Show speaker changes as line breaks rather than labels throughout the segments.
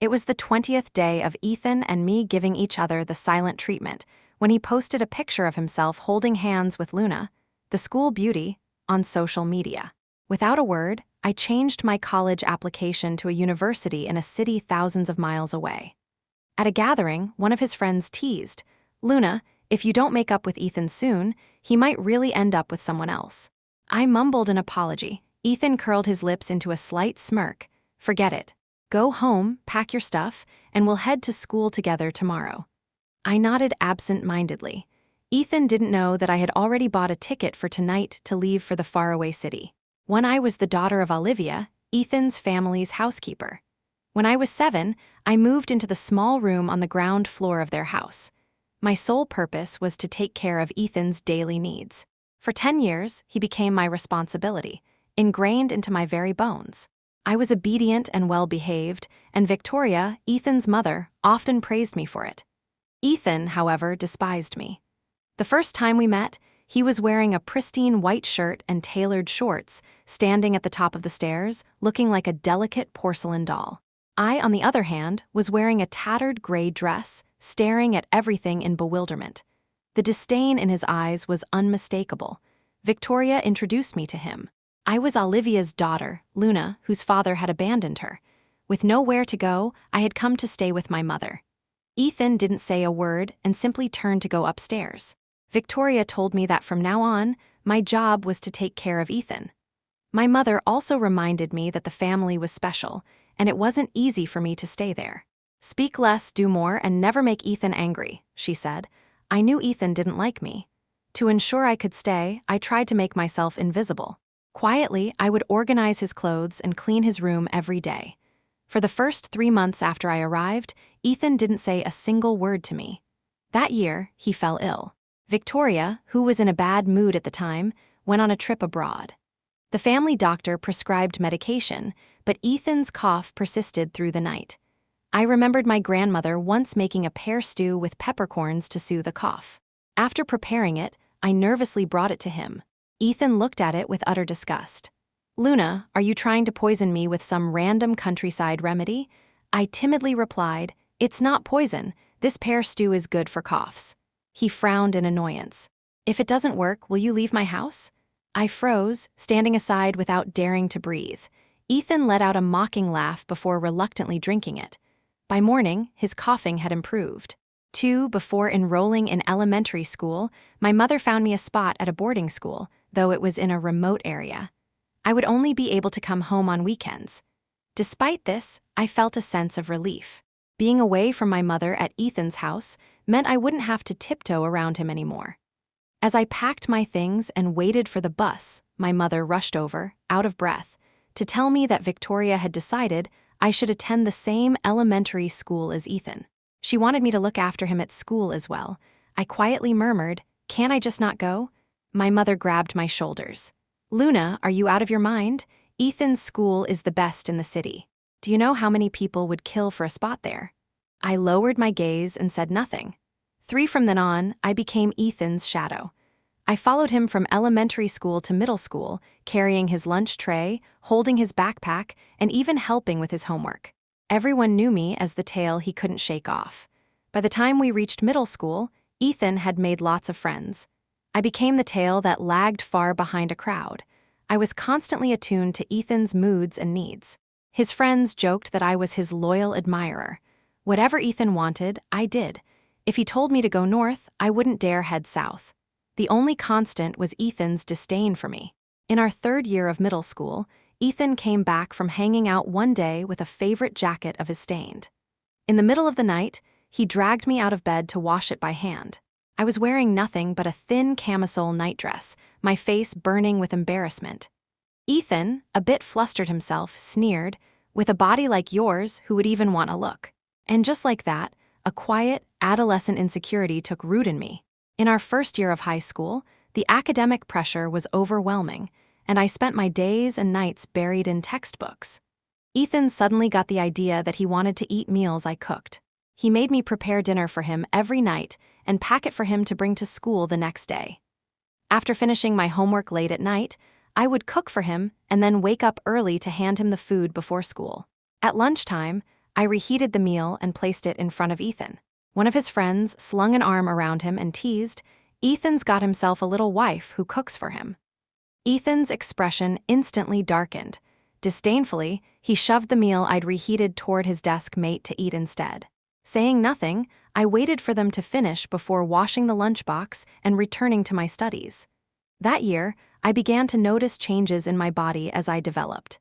It was the 20th day of Ethan and me giving each other the silent treatment when he posted a picture of himself holding hands with Luna, the school beauty, on social media. Without a word, I changed my college application to a university in a city thousands of miles away. At a gathering, one of his friends teased, "Luna, if you don't make up with Ethan soon, he might really end up with someone else." I mumbled an apology. Ethan curled his lips into a slight smirk. "Forget it. Go home, pack your stuff, and we'll head to school together tomorrow." I nodded absent-mindedly. Ethan didn't know that I had already bought a ticket for tonight to leave for the faraway city. When I was the daughter of Olivia, Ethan's family's housekeeper. When I was 7, I moved into the small room on the ground floor of their house. My sole purpose was to take care of Ethan's daily needs. For 10 years, he became my responsibility, ingrained into my very bones. I was obedient and well-behaved, and Victoria, Ethan's mother, often praised me for it. Ethan, however, despised me. The first time we met, he was wearing a pristine white shirt and tailored shorts, standing at the top of the stairs, looking like a delicate porcelain doll. I, on the other hand, was wearing a tattered gray dress, staring at everything in bewilderment. The disdain in his eyes was unmistakable. Victoria introduced me to him. I was Olivia's daughter, Luna, whose father had abandoned her. With nowhere to go, I had come to stay with my mother. Ethan didn't say a word and simply turned to go upstairs. Victoria told me that from now on, my job was to take care of Ethan. My mother also reminded me that the family was special, and it wasn't easy for me to stay there. "Speak less, do more, and never make Ethan angry," she said. I knew Ethan didn't like me. To ensure I could stay, I tried to make myself invisible. Quietly, I would organize his clothes and clean his room every day. For the first 3 months after I arrived, Ethan didn't say a single word to me. That year, he fell ill. Victoria, who was in a bad mood at the time, went on a trip abroad. The family doctor prescribed medication, but Ethan's cough persisted through the night. I remembered my grandmother once making a pear stew with peppercorns to soothe the cough. After preparing it, I nervously brought it to him. Ethan looked at it with utter disgust. "Luna, are you trying to poison me with some random countryside remedy?" I timidly replied, "It's not poison. This pear stew is good for coughs." He frowned in annoyance. "If it doesn't work, will you leave my house?" I froze, standing aside without daring to breathe. Ethan let out a mocking laugh before reluctantly drinking it. By morning, his coughing had improved. Before enrolling in elementary school, my mother found me a spot at a boarding school, though it was in a remote area. I would only be able to come home on weekends. Despite this, I felt a sense of relief. Being away from my mother at Ethan's house meant I wouldn't have to tiptoe around him anymore. As I packed my things and waited for the bus, my mother rushed over, out of breath, to tell me that Victoria had decided I should attend the same elementary school as Ethan. She wanted me to look after him at school as well. I quietly murmured, "Can't I just not go?" My mother grabbed my shoulders. "Luna, are you out of your mind? Ethan's school is the best in the city. Do you know how many people would kill for a spot there?" I lowered my gaze and said nothing. From then on, I became Ethan's shadow. I followed him from elementary school to middle school, carrying his lunch tray, holding his backpack, and even helping with his homework. Everyone knew me as the tail he couldn't shake off. By the time we reached middle school, Ethan had made lots of friends. I became the tail that lagged far behind a crowd. I was constantly attuned to Ethan's moods and needs. His friends joked that I was his loyal admirer. Whatever Ethan wanted, I did. If he told me to go north, I wouldn't dare head south. The only constant was Ethan's disdain for me. In our 3rd year of middle school, Ethan came back from hanging out one day with a favorite jacket of his stained. In the middle of the night, he dragged me out of bed to wash it by hand. I was wearing nothing but a thin camisole nightdress, my face burning with embarrassment. Ethan, a bit flustered himself, sneered, "With a body like yours, who would even want a look?" And just like that, a quiet, adolescent insecurity took root in me. In our 1st year of high school, the academic pressure was overwhelming, and I spent my days and nights buried in textbooks. Ethan suddenly got the idea that he wanted to eat meals I cooked. He made me prepare dinner for him every night and pack it for him to bring to school the next day. After finishing my homework late at night, I would cook for him and then wake up early to hand him the food before school. At lunchtime, I reheated the meal and placed it in front of Ethan. One of his friends slung an arm around him and teased, "Ethan's got himself a little wife who cooks for him." Ethan's expression instantly darkened. Disdainfully, he shoved the meal I'd reheated toward his desk mate to eat instead. Saying nothing, I waited for them to finish before washing the lunchbox and returning to my studies. That year, I began to notice changes in my body as I developed.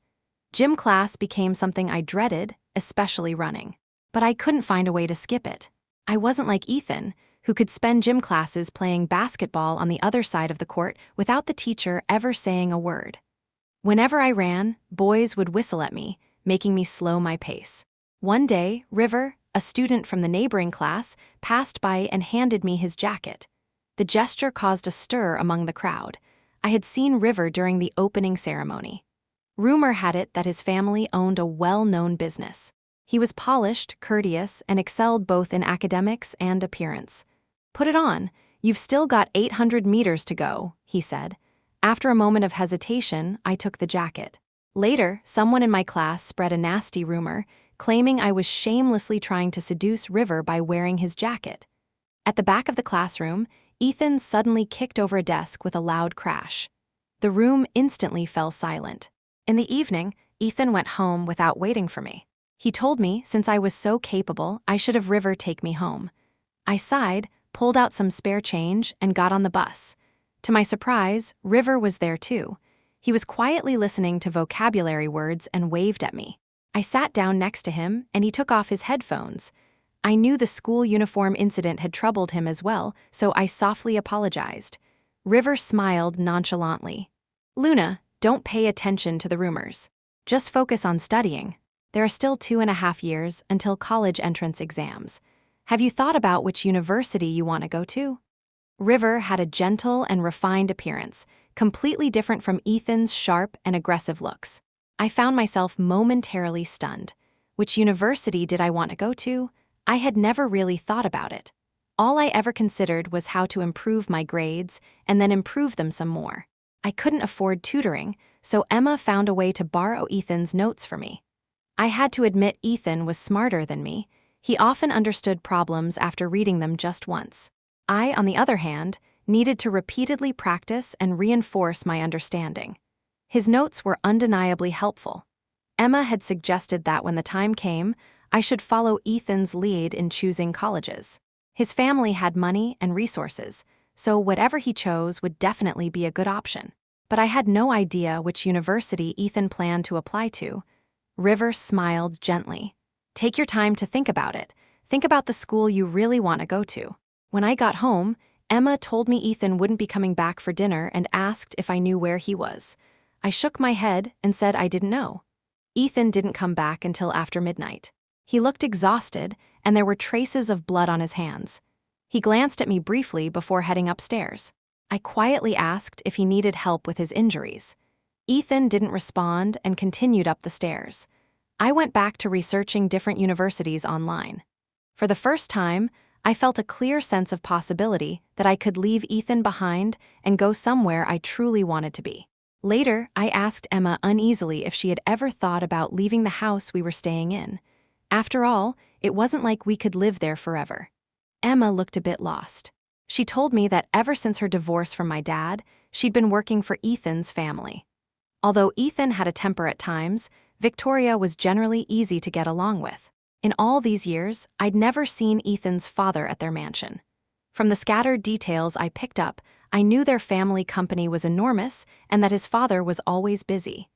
Gym class became something I dreaded, especially running. But I couldn't find a way to skip it. I wasn't like Ethan, who could spend gym classes playing basketball on the other side of the court without the teacher ever saying a word. Whenever I ran, boys would whistle at me, making me slow my pace. One day, River, a student from the neighboring class, passed by and handed me his jacket. The gesture caused a stir among the crowd. I had seen River during the opening ceremony. Rumor had it that his family owned a well-known business. He was polished, courteous, and excelled both in academics and appearance. "Put it on. You've still got 800 meters to go," he said. After a moment of hesitation, I took the jacket. Later, someone in my class spread a nasty rumor, claiming I was shamelessly trying to seduce River by wearing his jacket. At the back of the classroom, Ethan suddenly kicked over a desk with a loud crash. The room instantly fell silent. In the evening, Ethan went home without waiting for me. He told me, since I was so capable, I should have River take me home. I sighed, pulled out some spare change, and got on the bus. To my surprise, River was there too. He was quietly listening to vocabulary words and waved at me. I sat down next to him, and he took off his headphones. I knew the school uniform incident had troubled him as well, so I softly apologized. River smiled nonchalantly. "Luna, don't pay attention to the rumors. Just focus on studying. There are still 2.5 years until college entrance exams. Have you thought about which university you want to go to?" River had a gentle and refined appearance, completely different from Ethan's sharp and aggressive looks. I found myself momentarily stunned. Which university did I want to go to? I had never really thought about it. All I ever considered was how to improve my grades and then improve them some more. I couldn't afford tutoring, so Emma found a way to borrow Ethan's notes for me. I had to admit Ethan was smarter than me. He often understood problems after reading them just once. I, on the other hand, needed to repeatedly practice and reinforce my understanding. His notes were undeniably helpful. Emma had suggested that when the time came, I should follow Ethan's lead in choosing colleges. His family had money and resources, so whatever he chose would definitely be a good option. But I had no idea which university Ethan planned to apply to. River smiled gently. "Take your time to think about it. Think about the school you really want to go to." When I got home, Emma told me Ethan wouldn't be coming back for dinner and asked if I knew where he was. I shook my head and said I didn't know. Ethan didn't come back until after midnight. He looked exhausted, and there were traces of blood on his hands. He glanced at me briefly before heading upstairs. I quietly asked if he needed help with his injuries. Ethan didn't respond and continued up the stairs. I went back to researching different universities online. For the first time, I felt a clear sense of possibility that I could leave Ethan behind and go somewhere I truly wanted to be. Later, I asked Emma uneasily if she had ever thought about leaving the house we were staying in. After all, it wasn't like we could live there forever. Emma looked a bit lost. She told me that ever since her divorce from my dad, she'd been working for Ethan's family. Although Ethan had a temper at times, Victoria was generally easy to get along with. In all these years, I'd never seen Ethan's father at their mansion. From the scattered details I picked up, I knew their family company was enormous and that his father was always busy.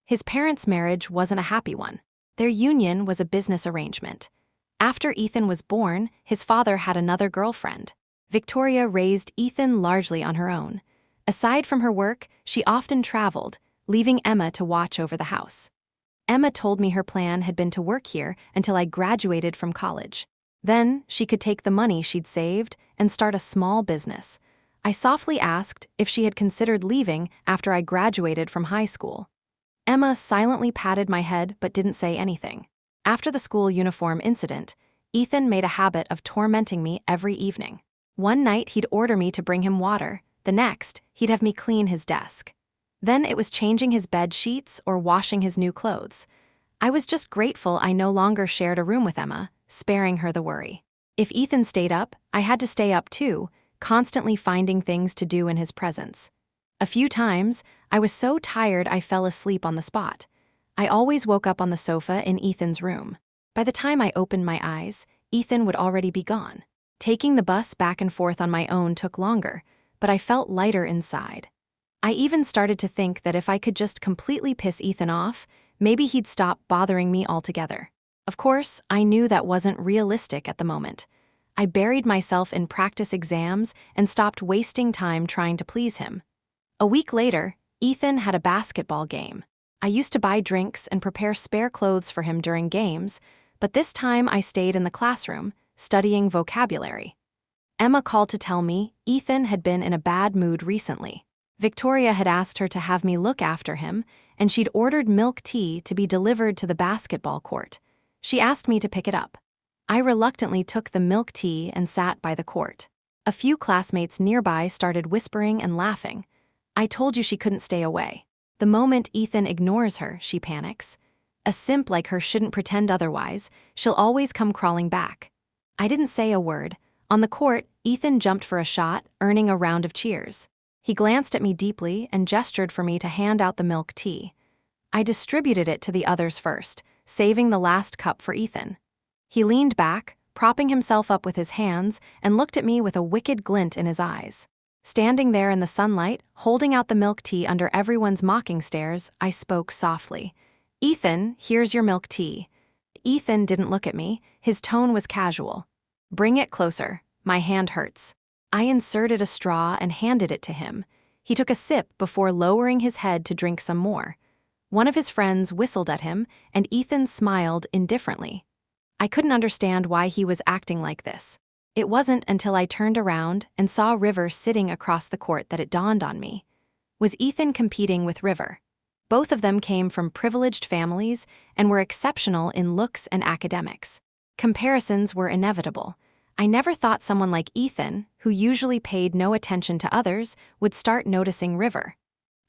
His parents' marriage wasn't a happy one. Their union was a business arrangement. After Ethan was born, his father had another girlfriend. Victoria raised Ethan largely on her own. Aside from her work, she often traveled, leaving Emma to watch over the house. Emma told me her plan had been to work here until I graduated from college. Then, she could take the money she'd saved and start a small business. I softly asked if she had considered leaving after I graduated from high school. Emma silently patted my head but didn't say anything. After the school uniform incident, Ethan made a habit of tormenting me every evening. One night he'd order me to bring him water, the next, he'd have me clean his desk. Then it was changing his bed sheets or washing his new clothes. I was just grateful I no longer shared a room with Emma, sparing her the worry. If Ethan stayed up, I had to stay up too, constantly finding things to do in his presence. A few times, I was so tired I fell asleep on the spot. I always woke up on the sofa in Ethan's room. By the time I opened my eyes, Ethan would already be gone. Taking the bus back and forth on my own took longer, but I felt lighter inside. I even started to think that if I could just completely piss Ethan off, maybe he'd stop bothering me altogether. Of course, I knew that wasn't realistic at the moment. I buried myself in practice exams and stopped wasting time trying to please him. A week later, Ethan had a basketball game. I used to buy drinks and prepare spare clothes for him during games, but this time I stayed in the classroom, studying vocabulary. Emma called to tell me Ethan had been in a bad mood recently. Victoria had asked her to have me look after him, and she'd ordered milk tea to be delivered to the basketball court. She asked me to pick it up. I reluctantly took the milk tea and sat by the court. A few classmates nearby started whispering and laughing. I told you she couldn't stay away. The moment Ethan ignores her, she panics. A simp like her shouldn't pretend otherwise. She'll always come crawling back. I didn't say a word. On the court, Ethan jumped for a shot, earning a round of cheers. He glanced at me deeply and gestured for me to hand out the milk tea. I distributed it to the others first, saving the last cup for Ethan. He leaned back, propping himself up with his hands, and looked at me with a wicked glint in his eyes. Standing there in the sunlight, holding out the milk tea under everyone's mocking stares, I spoke softly. "Ethan, here's your milk tea." Ethan didn't look at me. His tone was casual. "Bring it closer. My hand hurts." I inserted a straw and handed it to him. He took a sip before lowering his head to drink some more. One of his friends whistled at him, and Ethan smiled indifferently. I couldn't understand why he was acting like this. It wasn't until I turned around and saw River sitting across the court that it dawned on me. Was Ethan competing with River? Both of them came from privileged families and were exceptional in looks and academics. Comparisons were inevitable. I never thought someone like Ethan, who usually paid no attention to others, would start noticing River.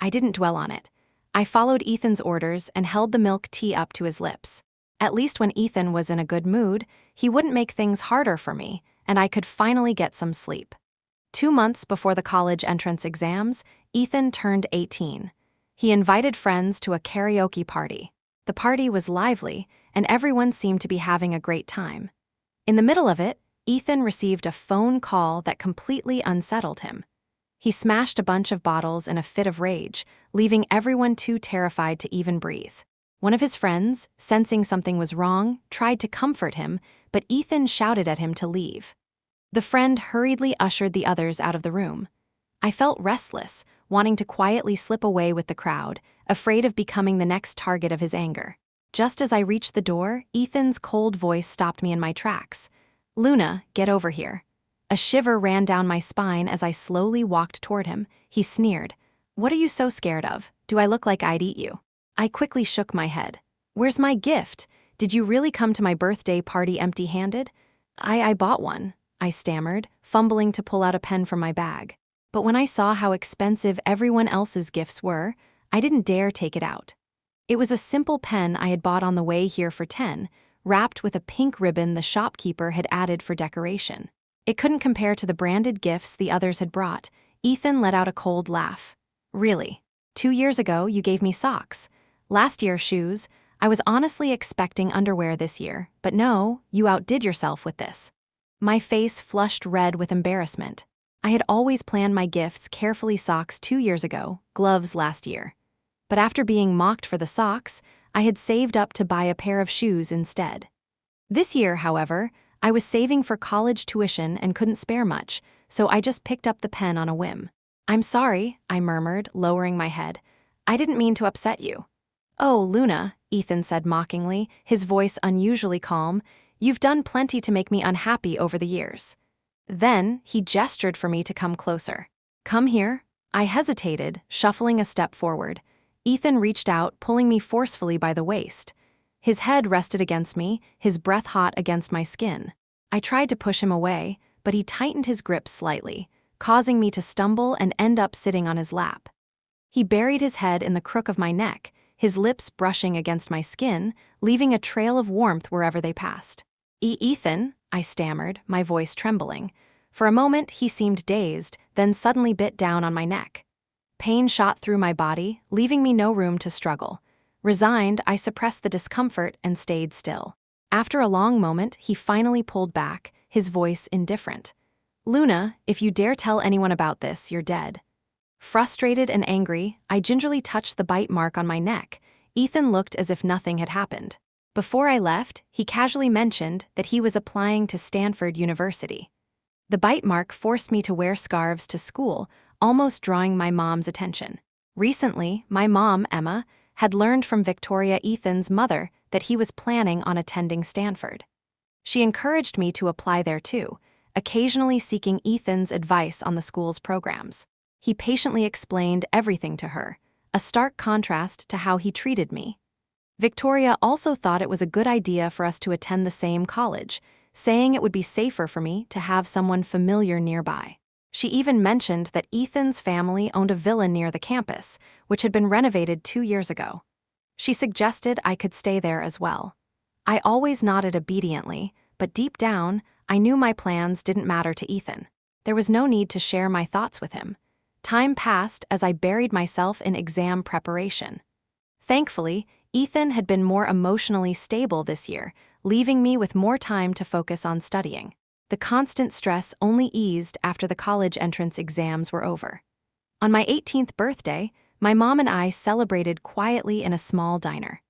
I didn't dwell on it. I followed Ethan's orders and held the milk tea up to his lips. At least when Ethan was in a good mood, he wouldn't make things harder for me, and I could finally get some sleep. 2 months before the college entrance exams, Ethan turned 18. He invited friends to a karaoke party. The party was lively, and everyone seemed to be having a great time. In the middle of it, Ethan received a phone call that completely unsettled him. He smashed a bunch of bottles in a fit of rage, leaving everyone too terrified to even breathe. One of his friends, sensing something was wrong, tried to comfort him, but Ethan shouted at him to leave. The friend hurriedly ushered the others out of the room. I felt restless, wanting to quietly slip away with the crowd, afraid of becoming the next target of his anger. Just as I reached the door, Ethan's cold voice stopped me in my tracks. "Luna, get over here." A shiver ran down my spine as I slowly walked toward him. He sneered. "What are you so scared of? Do I look like I'd eat you?" I quickly shook my head. "Where's my gift? Did you really come to my birthday party empty-handed?" I bought one," I stammered, fumbling to pull out a pen from my bag. But when I saw how expensive everyone else's gifts were, I didn't dare take it out. It was a simple pen I had bought on the way here for 10, wrapped with a pink ribbon the shopkeeper had added for decoration. It couldn't compare to the branded gifts the others had brought. Ethan let out a cold laugh. "Really? 2 years ago, you gave me socks. Last year, shoes. I was honestly expecting underwear this year, but no, you outdid yourself with this." My face flushed red with embarrassment. I had always planned my gifts carefully: socks 2 years ago, gloves last year. But after being mocked for the socks, I had saved up to buy a pair of shoes instead. This year, however, I was saving for college tuition and couldn't spare much, so I just picked up the pen on a whim. "I'm sorry," I murmured, lowering my head. "I didn't mean to upset you." "Oh, Luna," Ethan said mockingly, his voice unusually calm, "you've done plenty to make me unhappy over the years." Then he gestured for me to come closer. "Come here." I hesitated, shuffling a step forward. Ethan reached out, pulling me forcefully by the waist. His head rested against me, his breath hot against my skin. I tried to push him away, but he tightened his grip slightly, causing me to stumble and end up sitting on his lap. He buried his head in the crook of my neck, his lips brushing against my skin, leaving a trail of warmth wherever they passed. Ethan, I stammered, my voice trembling. For a moment, he seemed dazed, then suddenly bit down on my neck. Pain shot through my body, leaving me no room to struggle. Resigned, I suppressed the discomfort and stayed still. After a long moment, he finally pulled back, his voice indifferent. "Luna, if you dare tell anyone about this, you're dead." Frustrated and angry, I gingerly touched the bite mark on my neck. Ethan looked as if nothing had happened. Before I left, he casually mentioned that he was applying to Stanford University. The bite mark forced me to wear scarves to school, almost drawing my mom's attention. Recently, my mom, Emma, had learned from Victoria, Ethan's mother, that he was planning on attending Stanford. She encouraged me to apply there too, occasionally seeking Ethan's advice on the school's programs. He patiently explained everything to her, a stark contrast to how he treated me. Victoria also thought it was a good idea for us to attend the same college, saying it would be safer for me to have someone familiar nearby. She even mentioned that Ethan's family owned a villa near the campus, which had been renovated 2 years ago. She suggested I could stay there as well. I always nodded obediently, but deep down, I knew my plans didn't matter to Ethan. There was no need to share my thoughts with him. Time passed as I buried myself in exam preparation. Thankfully, Ethan had been more emotionally stable this year, leaving me with more time to focus on studying. The constant stress only eased after the college entrance exams were over. On my 18th birthday, my mom and I celebrated quietly in a small diner.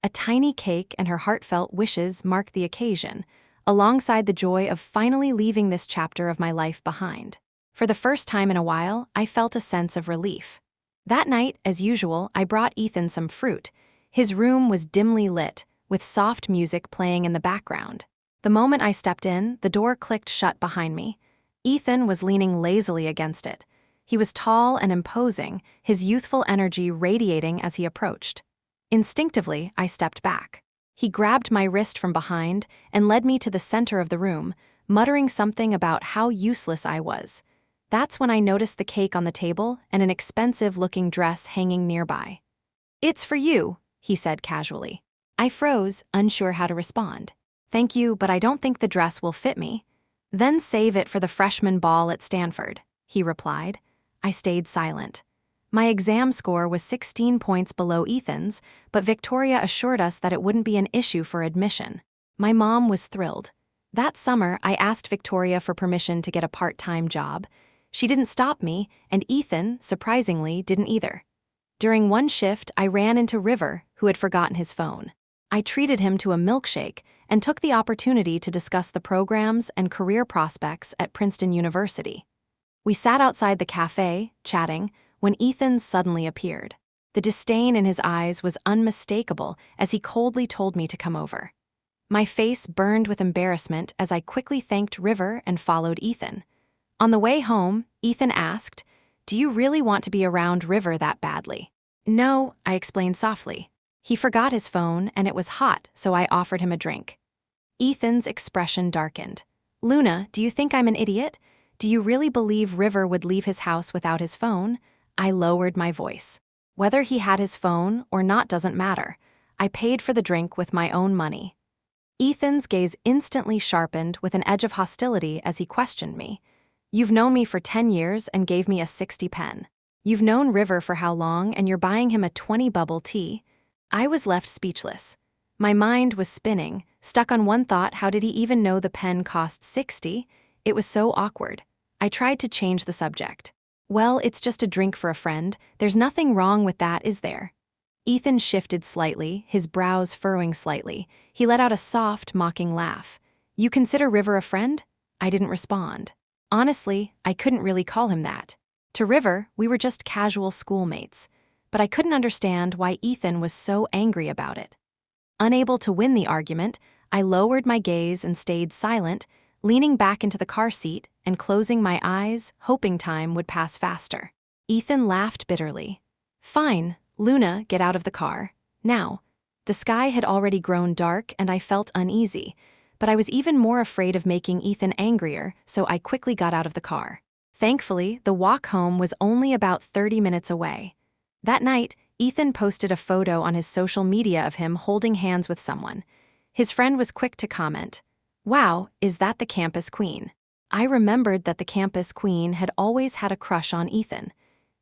A tiny cake and her heartfelt wishes marked the occasion, alongside the joy of finally leaving this chapter of my life behind. For the first time in a while, I felt a sense of relief. That night, as usual, I brought Ethan some fruit. His room was dimly lit, with soft music playing in the background. The moment I stepped in, the door clicked shut behind me. Ethan was leaning lazily against it. He was tall and imposing, his youthful energy radiating as he approached. Instinctively, I stepped back. He grabbed my wrist from behind and led me to the center of the room, muttering something about how useless I was. That's when I noticed the cake on the table and an expensive-looking dress hanging nearby. "It's for you," he said casually. I froze, unsure how to respond. "Thank you, but I don't think the dress will fit me." "Then save it for the freshman ball at Stanford," he replied. I stayed silent. My exam score was 16 points below Ethan's, but Victoria assured us that it wouldn't be an issue for admission. My mom was thrilled. That summer, I asked Victoria for permission to get a part-time job. She didn't stop me, and Ethan, surprisingly, didn't either. During one shift, I ran into River, who had forgotten his phone. I treated him to a milkshake and took the opportunity to discuss the programs and career prospects at Princeton University. We sat outside the cafe, chatting, when Ethan suddenly appeared. The disdain in his eyes was unmistakable as he coldly told me to come over. My face burned with embarrassment as I quickly thanked River and followed Ethan. On the way home, Ethan asked, "Do you really want to be around River that badly?" "No," I explained softly. He forgot his phone, and it was hot, so I offered him a drink. Ethan's expression darkened. "Luna, do you think I'm an idiot? Do you really believe River would leave his house without his phone?" I lowered my voice. Whether he had his phone or not doesn't matter. I paid for the drink with my own money. Ethan's gaze instantly sharpened with an edge of hostility as he questioned me. "You've known me for 10 years and gave me a 60 pen. You've known River for how long and you're buying him a 20 bubble tea?" I was left speechless. My mind was spinning, stuck on one thought: how did he even know the pen cost 60? It was so awkward. I tried to change the subject. "Well, it's just a drink for a friend. There's nothing wrong with that, is there?" Ethan shifted slightly, his brows furrowing slightly. He let out a soft, mocking laugh. "You consider River a friend?" I didn't respond. Honestly, I couldn't really call him that. To River, we were just casual schoolmates. But I couldn't understand why Ethan was so angry about it. Unable to win the argument, I lowered my gaze and stayed silent, leaning back into the car seat and closing my eyes, hoping time would pass faster. Ethan laughed bitterly. "Fine, Luna, get out of the car. Now." The sky had already grown dark and I felt uneasy, but I was even more afraid of making Ethan angrier, so I quickly got out of the car. Thankfully, the walk home was only about 30 minutes away. That night, Ethan posted a photo on his social media of him holding hands with someone. His friend was quick to comment, "Wow, is that the campus queen?" I remembered that the campus queen had always had a crush on Ethan.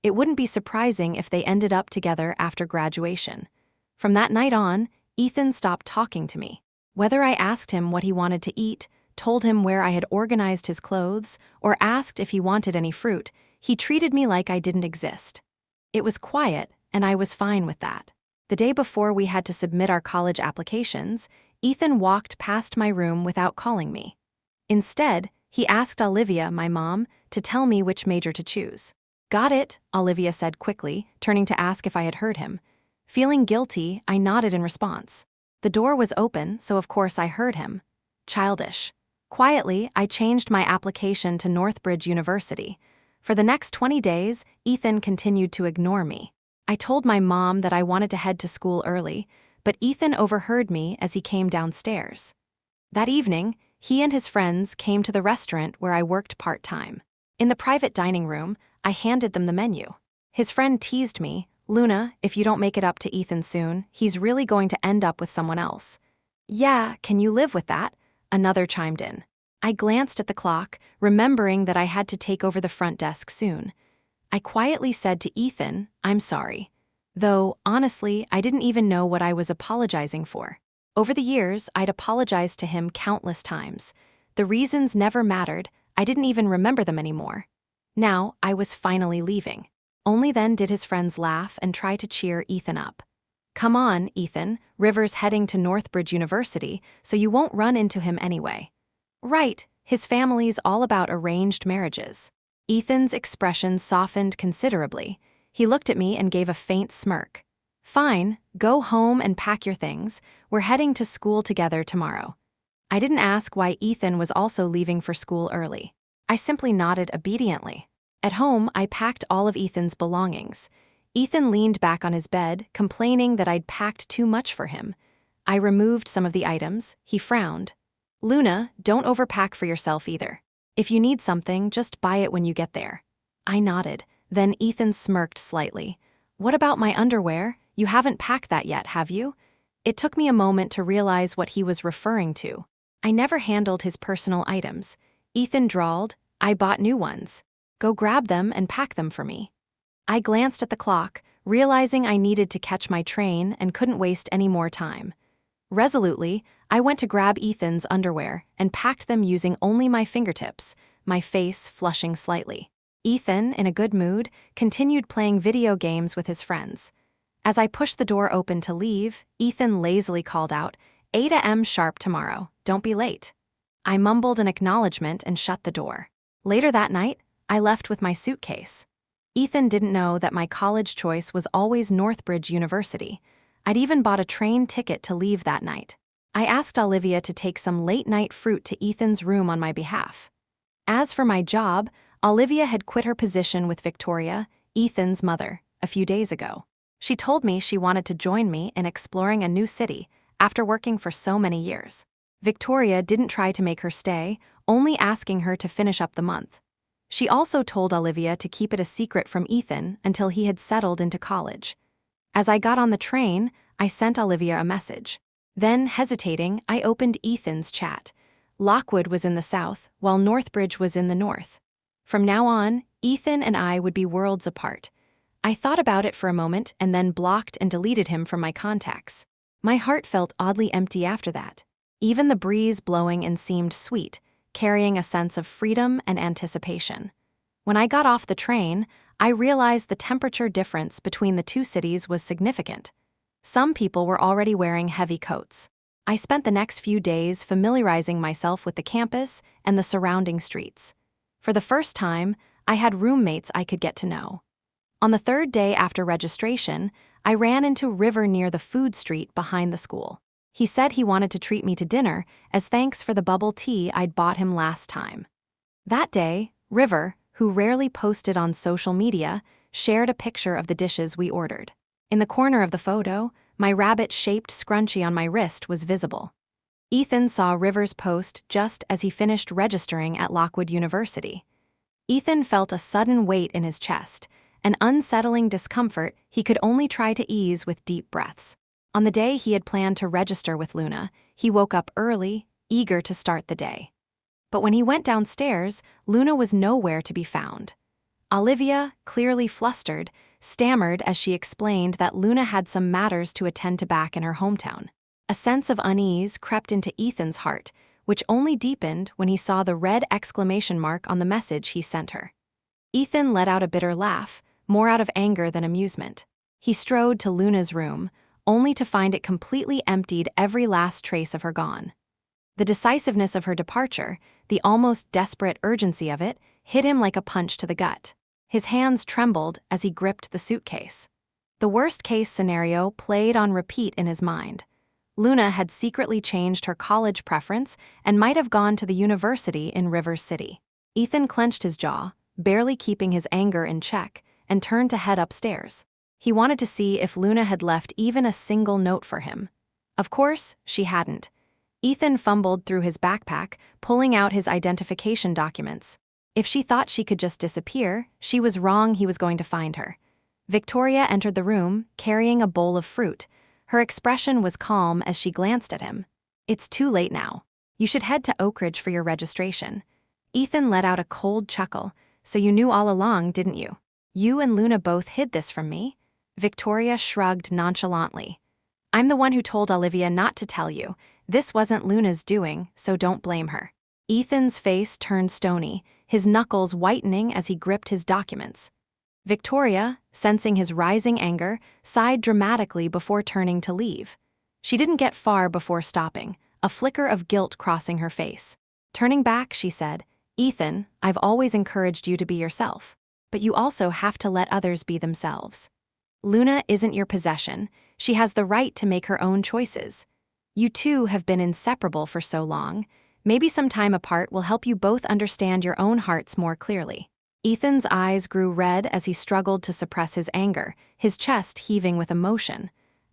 It wouldn't be surprising if they ended up together after graduation. From that night on, Ethan stopped talking to me. Whether I asked him what he wanted to eat, told him where I had organized his clothes, or asked if he wanted any fruit, he treated me like I didn't exist. It was quiet, and I was fine with that. The day before we had to submit our college applications, Ethan walked past my room without calling me. Instead, he asked Olivia, my mom, to tell me which major to choose. "Got it," Olivia said quickly, turning to ask if I had heard him. Feeling guilty, I nodded in response. The door was open, so of course I heard him. Childish. Quietly, I changed my application to Northbridge University. For the next 20 days, Ethan continued to ignore me. I told my mom that I wanted to head to school early, but Ethan overheard me as he came downstairs. That evening, he and his friends came to the restaurant where I worked part-time. In the private dining room, I handed them the menu. His friend teased me, "Luna, if you don't make it up to Ethan soon, he's really going to end up with someone else." "Yeah, can you live with that?" Another chimed in. I glanced at the clock, remembering that I had to take over the front desk soon. I quietly said to Ethan, "I'm sorry." Though, honestly, I didn't even know what I was apologizing for. Over the years, I'd apologized to him countless times. The reasons never mattered, I didn't even remember them anymore. Now, I was finally leaving. Only then did his friends laugh and try to cheer Ethan up. "Come on, Ethan, River's heading to Northbridge University, so you won't run into him anyway." "Right, his family's all about arranged marriages." Ethan's expression softened considerably. He looked at me and gave a faint smirk. "Fine, go home and pack your things. We're heading to school together tomorrow." I didn't ask why Ethan was also leaving for school early. I simply nodded obediently. At home, I packed all of Ethan's belongings. Ethan leaned back on his bed, complaining that I'd packed too much for him. I removed some of the items. He frowned. "Luna, don't overpack for yourself either. If you need something, just buy it when you get there." I nodded. Then Ethan smirked slightly. "What about my underwear? You haven't packed that yet, have you?" It took me a moment to realize what he was referring to. I never handled his personal items. Ethan drawled, "I bought new ones. Go grab them and pack them for me." I glanced at the clock, realizing I needed to catch my train and couldn't waste any more time. Resolutely, I went to grab Ethan's underwear and packed them using only my fingertips, my face flushing slightly. Ethan, in a good mood, continued playing video games with his friends. As I pushed the door open to leave, Ethan lazily called out, "8 a.m. sharp tomorrow, don't be late." I mumbled an acknowledgement and shut the door. Later that night, I left with my suitcase. Ethan didn't know that my college choice was always Northbridge University. I'd even bought a train ticket to leave that night. I asked Olivia to take some late-night fruit to Ethan's room on my behalf. As for my job, Olivia had quit her position with Victoria, Ethan's mother, a few days ago. She told me she wanted to join me in exploring a new city after working for so many years. Victoria didn't try to make her stay, only asking her to finish up the month. She also told Olivia to keep it a secret from Ethan until he had settled into college. As I got on the train, I sent Olivia a message. Then, hesitating, I opened Ethan's chat. Lockwood was in the south, while Northbridge was in the north. From now on, Ethan and I would be worlds apart. I thought about it for a moment and then blocked and deleted him from my contacts. My heart felt oddly empty after that. Even the breeze blowing and seemed sweet, carrying a sense of freedom and anticipation. When I got off the train, I realized the temperature difference between the two cities was significant. Some people were already wearing heavy coats. I spent the next few days familiarizing myself with the campus and the surrounding streets. For the first time, I had roommates I could get to know. On the third day after registration, I ran into River near the food street behind the school. He said he wanted to treat me to dinner as thanks for the bubble tea I'd bought him last time. That day, River, who rarely posted on social media, shared a picture of the dishes we ordered. In the corner of the photo, my rabbit-shaped scrunchie on my wrist was visible. Ethan saw River's post just as he finished registering at Lockwood University. Ethan felt a sudden weight in his chest, an unsettling discomfort he could only try to ease with deep breaths. On the day he had planned to register with Luna, he woke up early, eager to start the day. But when he went downstairs, Luna was nowhere to be found. Olivia, clearly flustered, stammered as she explained that Luna had some matters to attend to back in her hometown. A sense of unease crept into Ethan's heart, which only deepened when he saw the red exclamation mark on the message he sent her. Ethan let out a bitter laugh, more out of anger than amusement. He strode to Luna's room, only to find it completely emptied, every last trace of her gone. The decisiveness of her departure, the almost desperate urgency of it, hit him like a punch to the gut. His hands trembled as he gripped the suitcase. The worst-case scenario played on repeat in his mind. Luna had secretly changed her college preference and might have gone to the university in River City. Ethan clenched his jaw, barely keeping his anger in check, and turned to head upstairs. He wanted to see if Luna had left even a single note for him. Of course, she hadn't. Ethan fumbled through his backpack, pulling out his identification documents. If she thought she could just disappear, she was wrong. He was going to find her. Victoria entered the room, carrying a bowl of fruit. Her expression was calm as she glanced at him. "It's too late now. You should head to Oak Ridge for your registration." Ethan let out a cold chuckle. "So you knew all along, didn't you? You and Luna both hid this from me?" Victoria shrugged nonchalantly. "I'm the one who told Olivia not to tell you. This wasn't Luna's doing, so don't blame her." Ethan's face turned stony, his knuckles whitening as he gripped his documents. Victoria, sensing his rising anger, sighed dramatically before turning to leave. She didn't get far before stopping, a flicker of guilt crossing her face. Turning back, she said, "Ethan, I've always encouraged you to be yourself, but you also have to let others be themselves. Luna isn't your possession. She has the right to make her own choices. You two have been inseparable for so long. Maybe some time apart will help you both understand your own hearts more clearly." Ethan's eyes grew red as he struggled to suppress his anger, his chest heaving with emotion.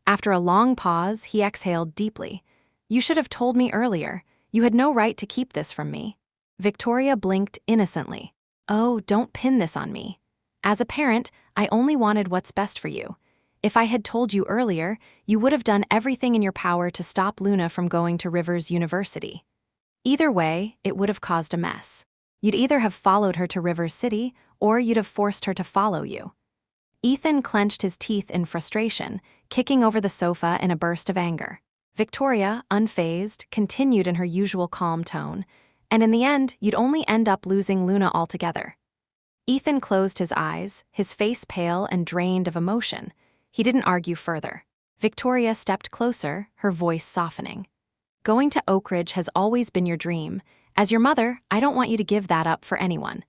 After a long pause, he exhaled deeply. "You should have told me earlier. You had no right to keep this from me." Victoria blinked innocently. "Oh, don't pin this on me. As a parent, I only wanted what's best for you. If I had told you earlier, you would have done everything in your power to stop Luna from going to Rivers University. Either way, it would have caused a mess. You'd either have followed her to Rivers City, or you'd have forced her to follow you." Ethan clenched his teeth in frustration, kicking over the sofa in a burst of anger. Victoria, unfazed, continued in her usual calm tone, "And in the end, you'd only end up losing Luna altogether." Ethan closed his eyes, his face pale and drained of emotion. He didn't argue further. Victoria stepped closer, her voice softening. "Going to Oak Ridge has always been your dream. As your mother, I don't want you to give that up for anyone.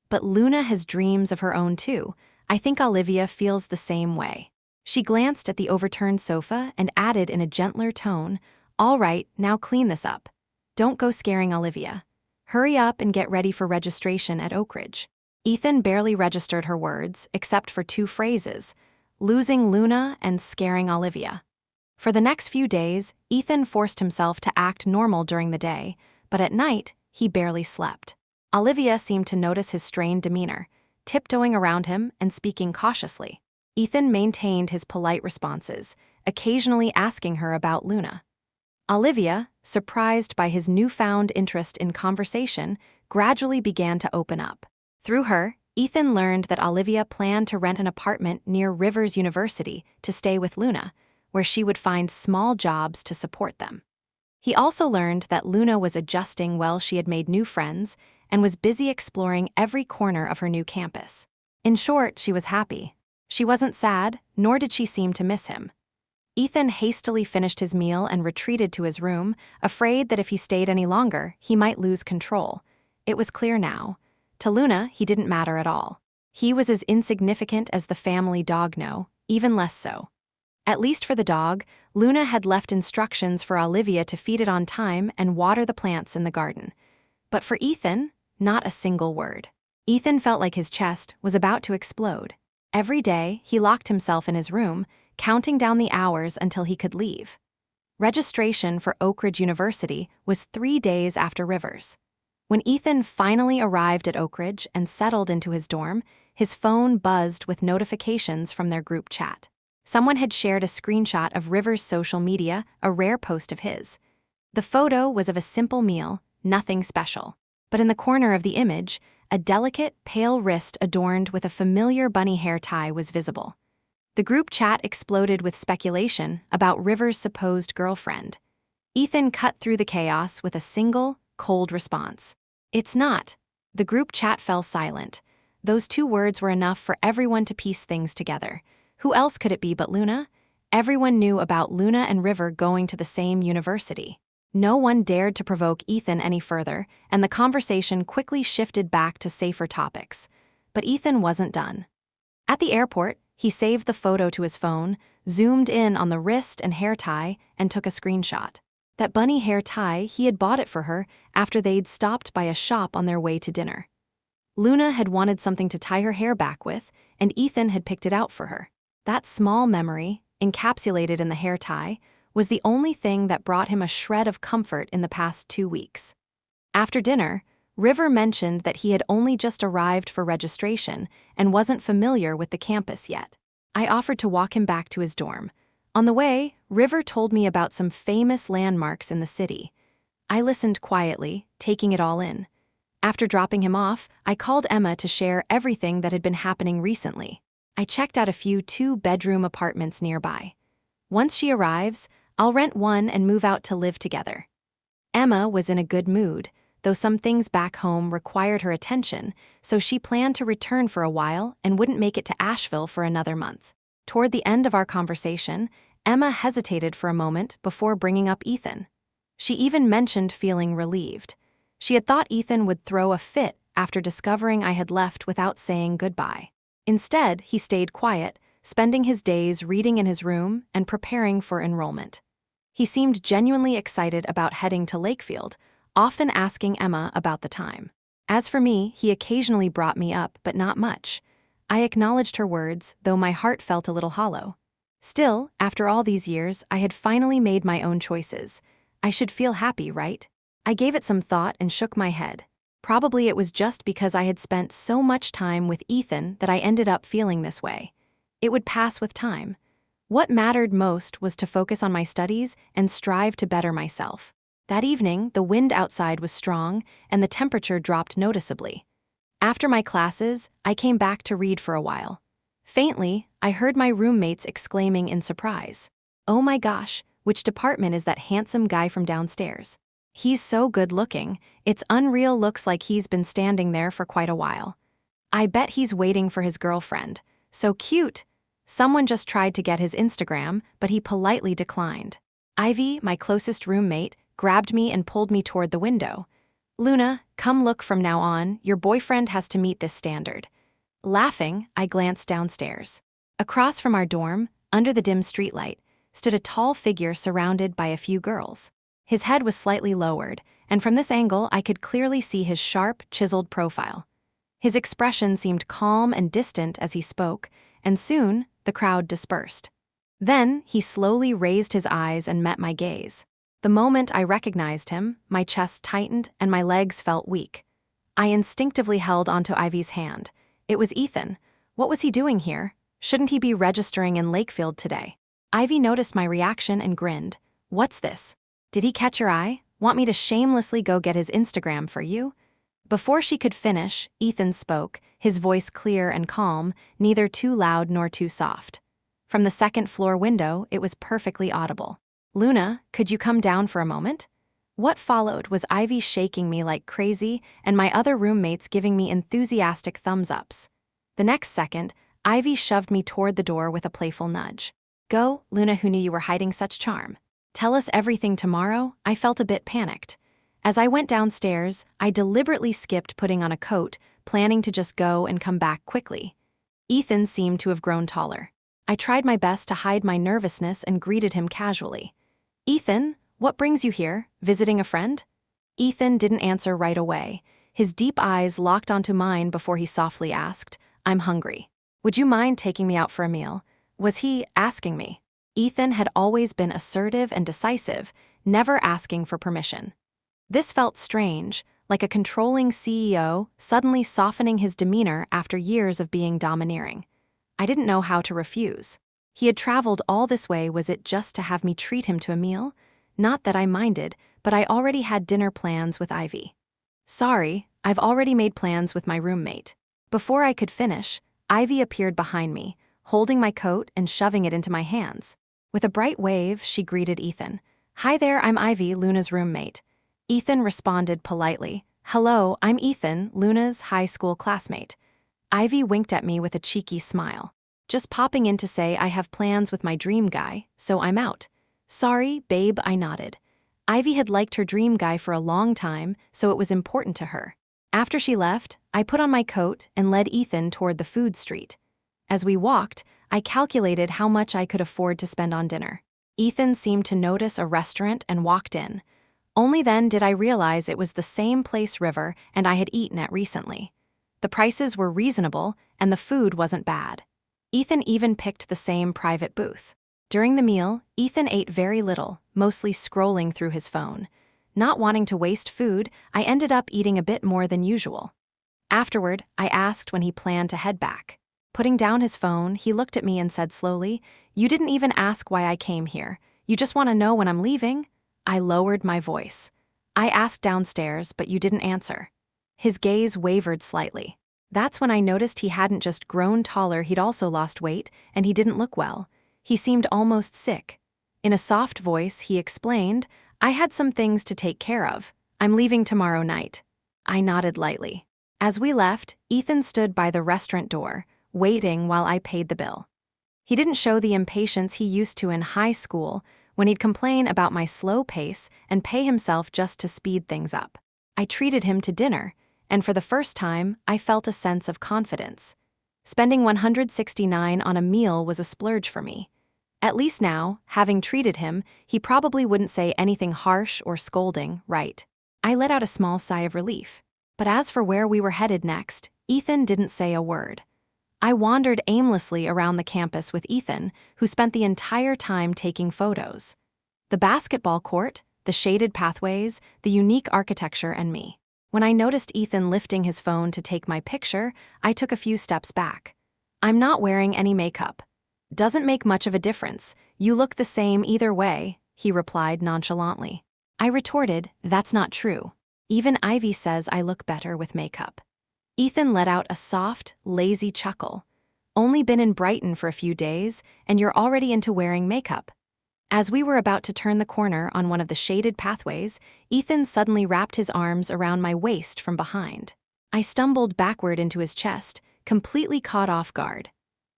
But Luna has dreams of her own too. I think Olivia feels the same way." She glanced at the overturned sofa and added in a gentler tone, "All right, now clean this up. Don't go scaring Olivia. Hurry up and get ready for registration at Oak Ridge." Ethan barely registered her words, except for two phrases: losing Luna and scaring Olivia. For the next few days, Ethan forced himself to act normal during the day, but at night, he barely slept. Olivia seemed to notice his strained demeanor, tiptoeing around him and speaking cautiously. Ethan maintained his polite responses, occasionally asking her about Luna. Olivia, surprised by his newfound interest in conversation, gradually began to open up. Through her, Ethan learned that Olivia planned to rent an apartment near Rivers University to stay with Luna, where she would find small jobs to support them. He also learned that Luna was adjusting well. She had made new friends and was busy exploring every corner of her new campus. In short, she was happy. She wasn't sad, nor did she seem to miss him. Ethan hastily finished his meal and retreated to his room, afraid that if he stayed any longer, he might lose control. It was clear now. To Luna, he didn't matter at all. He was as insignificant as the family dog, no, even less so. At least for the dog, Luna had left instructions for Olivia to feed it on time and water the plants in the garden. But for Ethan, not a single word. Ethan felt like his chest was about to explode. Every day, he locked himself in his room, counting down the hours until he could leave. Registration for Oak Ridge University was 3 days after Rivers. When Ethan finally arrived at Oak Ridge and settled into his dorm, His phone buzzed with notifications from their group chat. Someone had shared a screenshot of River's social media, a rare post of his. The photo was of a simple meal, nothing special. But in the corner of the image, a delicate, pale wrist adorned with a familiar bunny hair tie was visible. The group chat exploded with speculation about River's supposed girlfriend. Ethan cut through the chaos with a single, cold response. "It's not." The group chat fell silent. Those 2 words were enough for everyone to piece things together. Who else could it be but Luna? Everyone knew about Luna and River going to the same university. No one dared to provoke Ethan any further, and the conversation quickly shifted back to safer topics. But Ethan wasn't done. At the airport, he saved the photo to his phone, zoomed in on the wrist and hair tie, and took a screenshot. That bunny hair tie, he had bought it for her after they'd stopped by a shop on their way to dinner. Luna had wanted something to tie her hair back with, and Ethan had picked it out for her. That small memory, encapsulated in the hair tie, was the only thing that brought him a shred of comfort in the past 2 weeks. After dinner, River mentioned that he had only just arrived for registration and wasn't familiar with the campus yet. I offered to walk him back to his dorm. On the way, River told me about some famous landmarks in the city. I listened quietly, taking it all in. After dropping him off, I called Emma to share everything that had been happening recently. I checked out a few 2-bedroom apartments nearby. Once she arrives, I'll rent one and move out to live together. Emma was in a good mood, though some things back home required her attention, so she planned to return for a while and wouldn't make it to Asheville for another month. Toward the end of our conversation, Emma hesitated for a moment before bringing up Ethan. She even mentioned feeling relieved. She had thought Ethan would throw a fit after discovering I had left without saying goodbye. Instead, he stayed quiet, spending his days reading in his room and preparing for enrollment. He seemed genuinely excited about heading to Lakefield, often asking Emma about the time. As for me, he occasionally brought me up, but not much. I acknowledged her words, though my heart felt a little hollow. Still, after all these years, I had finally made my own choices. I should feel happy, right? I gave it some thought and shook my head. Probably it was just because I had spent so much time with Ethan that I ended up feeling this way. It would pass with time. What mattered most was to focus on my studies and strive to better myself. That evening, the wind outside was strong and the temperature dropped noticeably. After my classes, I came back to read for a while. Faintly, I heard my roommates exclaiming in surprise, "Oh my gosh, which department is that handsome guy from downstairs? He's so good looking, it's unreal, looks like he's been standing there for quite a while. I bet he's waiting for his girlfriend. So cute." Someone just tried to get his Instagram, but he politely declined. Ivy, my closest roommate, grabbed me and pulled me toward the window. "Luna, come look from now on, your boyfriend has to meet this standard." Laughing, I glanced downstairs. Across from our dorm, under the dim streetlight, stood a tall figure surrounded by a few girls. His head was slightly lowered, and from this angle I could clearly see his sharp, chiseled profile. His expression seemed calm and distant as he spoke, and soon the crowd dispersed. Then he slowly raised his eyes and met my gaze. The moment I recognized him, my chest tightened and my legs felt weak. I instinctively held onto Ivy's hand. It was Ethan. What was he doing here? Shouldn't he be registering in Lakefield today? Ivy noticed my reaction and grinned. "What's this? Did he catch your eye? Want me to shamelessly go get his Instagram for you?" Before she could finish, Ethan spoke, his voice clear and calm, neither too loud nor too soft. From the second-floor window, it was perfectly audible. "Luna, could you come down for a moment?" What followed was Ivy shaking me like crazy and my other roommates giving me enthusiastic thumbs-ups. The next second, Ivy shoved me toward the door with a playful nudge. "Go, Luna, who knew you were hiding such charm. Tell us everything tomorrow." I felt a bit panicked. As I went downstairs, I deliberately skipped putting on a coat, planning to just go and come back quickly. Ethan seemed to have grown taller. I tried my best to hide my nervousness and greeted him casually. "Ethan, what brings you here? Visiting a friend?" Ethan didn't answer right away. His deep eyes locked onto mine before he softly asked, "I'm hungry. Would you mind taking me out for a meal?" Was he asking me? Ethan had always been assertive and decisive, never asking for permission. This felt strange, like a controlling CEO suddenly softening his demeanor after years of being domineering. I didn't know how to refuse. He had traveled all this way. Was it just to have me treat him to a meal? Not that I minded, but I already had dinner plans with Ivy. Sorry, I've already made plans with my roommate. Before I could finish, Ivy appeared behind me, holding my coat and shoving it into my hands. With a bright wave, she greeted Ethan. Hi there, I'm Ivy, Luna's roommate. Ethan responded politely. Hello, I'm Ethan, Luna's high school classmate. Ivy winked at me with a cheeky smile. Just popping in to say I have plans with my dream guy, so I'm out. Sorry, babe, I nodded. Ivy had liked her dream guy for a long time, so it was important to her. After she left, I put on my coat and led Ethan toward the food street. As we walked, I calculated how much I could afford to spend on dinner. Ethan seemed to notice a restaurant and walked in. Only then did I realize it was the same place River and I had eaten at recently. The prices were reasonable, and the food wasn't bad. Ethan even picked the same private booth. During the meal, Ethan ate very little, mostly scrolling through his phone. Not wanting to waste food, I ended up eating a bit more than usual. Afterward, I asked when he planned to head back. Putting down his phone, he looked at me and said slowly, You didn't even ask why I came here. You just want to know when I'm leaving? I lowered my voice. I asked downstairs, but you didn't answer. His gaze wavered slightly. That's when I noticed he hadn't just grown taller, he'd also lost weight, and he didn't look well. He seemed almost sick. In a soft voice, he explained, I had some things to take care of. I'm leaving tomorrow night. I nodded lightly. As we left, Ethan stood by the restaurant door, waiting while I paid the bill. He didn't show the impatience he used to in high school when he'd complain about my slow pace and pay himself just to speed things up. I treated him to dinner, and for the first time, I felt a sense of confidence. Spending $169 on a meal was a splurge for me. At least now, having treated him, he probably wouldn't say anything harsh or scolding, right? I let out a small sigh of relief. But as for where we were headed next, Ethan didn't say a word. I wandered aimlessly around the campus with Ethan, who spent the entire time taking photos. The basketball court, the shaded pathways, the unique architecture, and me. When I noticed Ethan lifting his phone to take my picture, I took a few steps back. I'm not wearing any makeup. Doesn't make much of a difference. You look the same either way, he replied nonchalantly. I retorted, That's not true. Even Ivy says I look better with makeup. Ethan let out a soft, lazy chuckle. Only been in Brighton for a few days, and you're already into wearing makeup. As we were about to turn the corner on one of the shaded pathways, Ethan suddenly wrapped his arms around my waist from behind. I stumbled backward into his chest, completely caught off guard.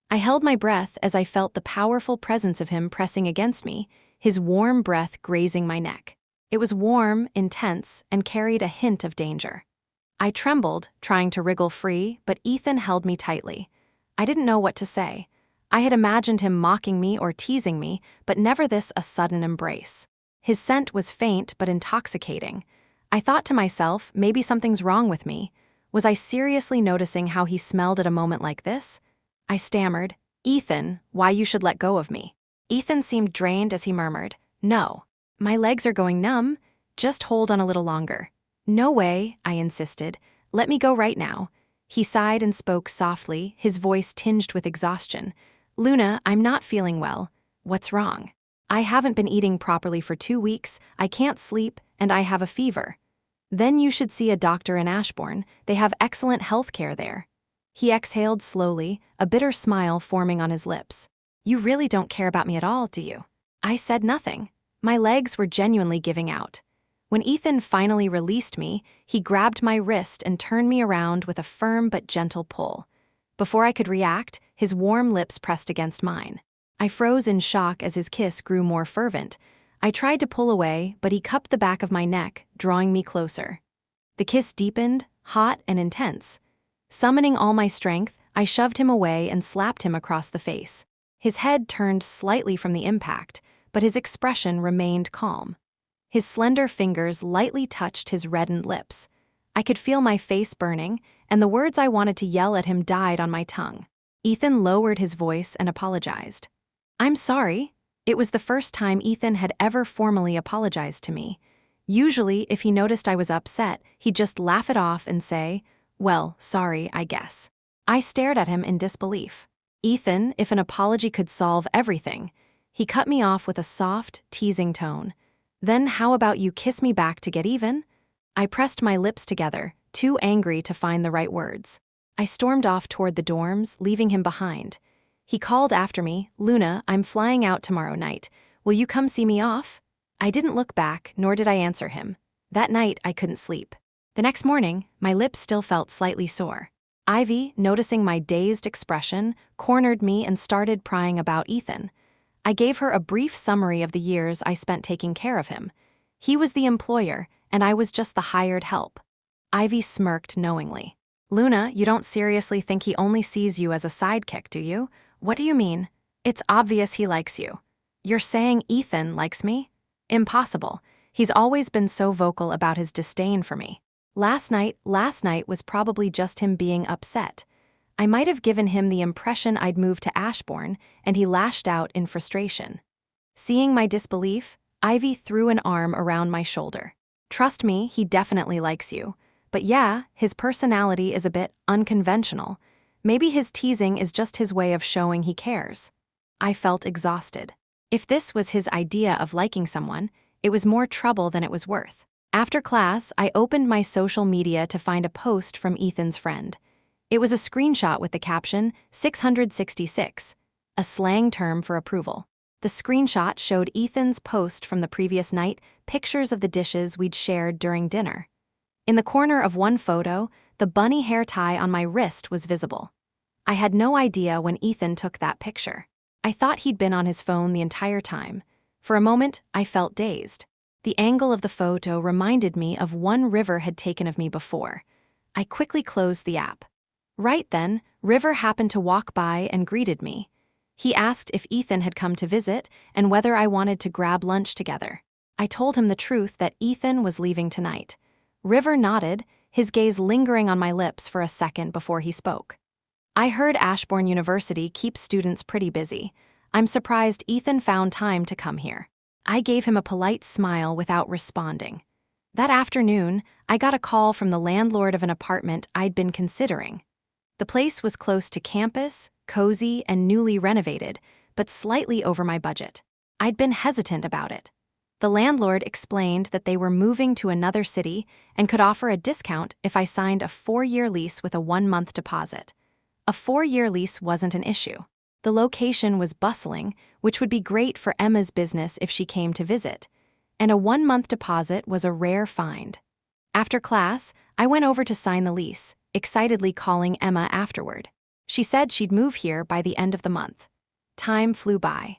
I held my breath as I felt the powerful presence of him pressing against me, his warm breath grazing my neck. It was warm, intense, and carried a hint of danger. I trembled, trying to wriggle free, but Ethan held me tightly. I didn't know what to say. I had imagined him mocking me or teasing me, but never this a sudden embrace. His scent was faint but intoxicating. I thought to myself, maybe something's wrong with me. Was I seriously noticing how he smelled at a moment like this? I stammered, Ethan, why you should let go of me. Ethan seemed drained as he murmured, No. My legs are going numb. Just hold on a little longer. No way, I insisted. Let me go right now. He sighed and spoke softly, his voice tinged with exhaustion. Luna, I'm not feeling well. What's wrong? I haven't been eating properly for 2 weeks, I can't sleep, and I have a fever. Then you should see a doctor in Ashbourne. They have excellent health care there. He exhaled slowly, a bitter smile forming on his lips. You really don't care about me at all, do you? I said nothing. My legs were genuinely giving out. When Ethan finally released me, he grabbed my wrist and turned me around with a firm but gentle pull. Before I could react, his warm lips pressed against mine. I froze in shock as his kiss grew more fervent. I tried to pull away, but he cupped the back of my neck, drawing me closer. The kiss deepened, hot and intense. Summoning all my strength, I shoved him away and slapped him across the face. His head turned slightly from the impact, but his expression remained calm. His slender fingers lightly touched his reddened lips. I could feel my face burning, and the words I wanted to yell at him died on my tongue. Ethan lowered his voice and apologized. I'm sorry. It was the first time Ethan had ever formally apologized to me. Usually, if he noticed I was upset, he'd just laugh it off and say, "Well, sorry, I guess." I stared at him in disbelief. "Ethan, if an apology could solve everything." He cut me off with a soft, teasing tone. "Then how about you kiss me back to get even?" I pressed my lips together, too angry to find the right words. I stormed off toward the dorms, leaving him behind. He called after me, "Luna, I'm flying out tomorrow night. Will you come see me off?" I didn't look back, nor did I answer him. That night, I couldn't sleep. The next morning, my lips still felt slightly sore. Ivy, noticing my dazed expression, cornered me and started prying about Ethan. I gave her a brief summary of the years I spent taking care of him. He was the employer, and I was just the hired help. Ivy smirked knowingly. "Luna, you don't seriously think he only sees you as a sidekick, do you?" "What do you mean?" "It's obvious he likes you." "You're saying Ethan likes me?" "Impossible. He's always been so vocal about his disdain for me. Last night was probably just him being upset. I might have given him the impression I'd moved to Ashbourne, and he lashed out in frustration." Seeing my disbelief, Ivy threw an arm around my shoulder. "Trust me, he definitely likes you. But yeah, his personality is a bit unconventional. Maybe his teasing is just his way of showing he cares." I felt exhausted. If this was his idea of liking someone, it was more trouble than it was worth. After class, I opened my social media to find a post from Ethan's friend. It was a screenshot with the caption, 666, a slang term for approval. The screenshot showed Ethan's post from the previous night, pictures of the dishes we'd shared during dinner. In the corner of one photo, the bunny hair tie on my wrist was visible. I had no idea when Ethan took that picture. I thought he'd been on his phone the entire time. For a moment, I felt dazed. The angle of the photo reminded me of one River had taken of me before. I quickly closed the app. Right then, River happened to walk by and greeted me. He asked if Ethan had come to visit and whether I wanted to grab lunch together. I told him the truth that Ethan was leaving tonight. River nodded, his gaze lingering on my lips for a second before he spoke. "I heard Ashbourne University keeps students pretty busy. I'm surprised Ethan found time to come here." I gave him a polite smile without responding. That afternoon, I got a call from the landlord of an apartment I'd been considering. The place was close to campus, cozy, and newly renovated, but slightly over my budget. I'd been hesitant about it. The landlord explained that they were moving to another city and could offer a discount if I signed a 4-year lease with a 1-month deposit. A 4-year lease wasn't an issue. The location was bustling, which would be great for Emma's business if she came to visit, and a 1-month deposit was a rare find. After class, I went over to sign the lease, excitedly calling Emma afterward. She said she'd move here by the end of the month. Time flew by.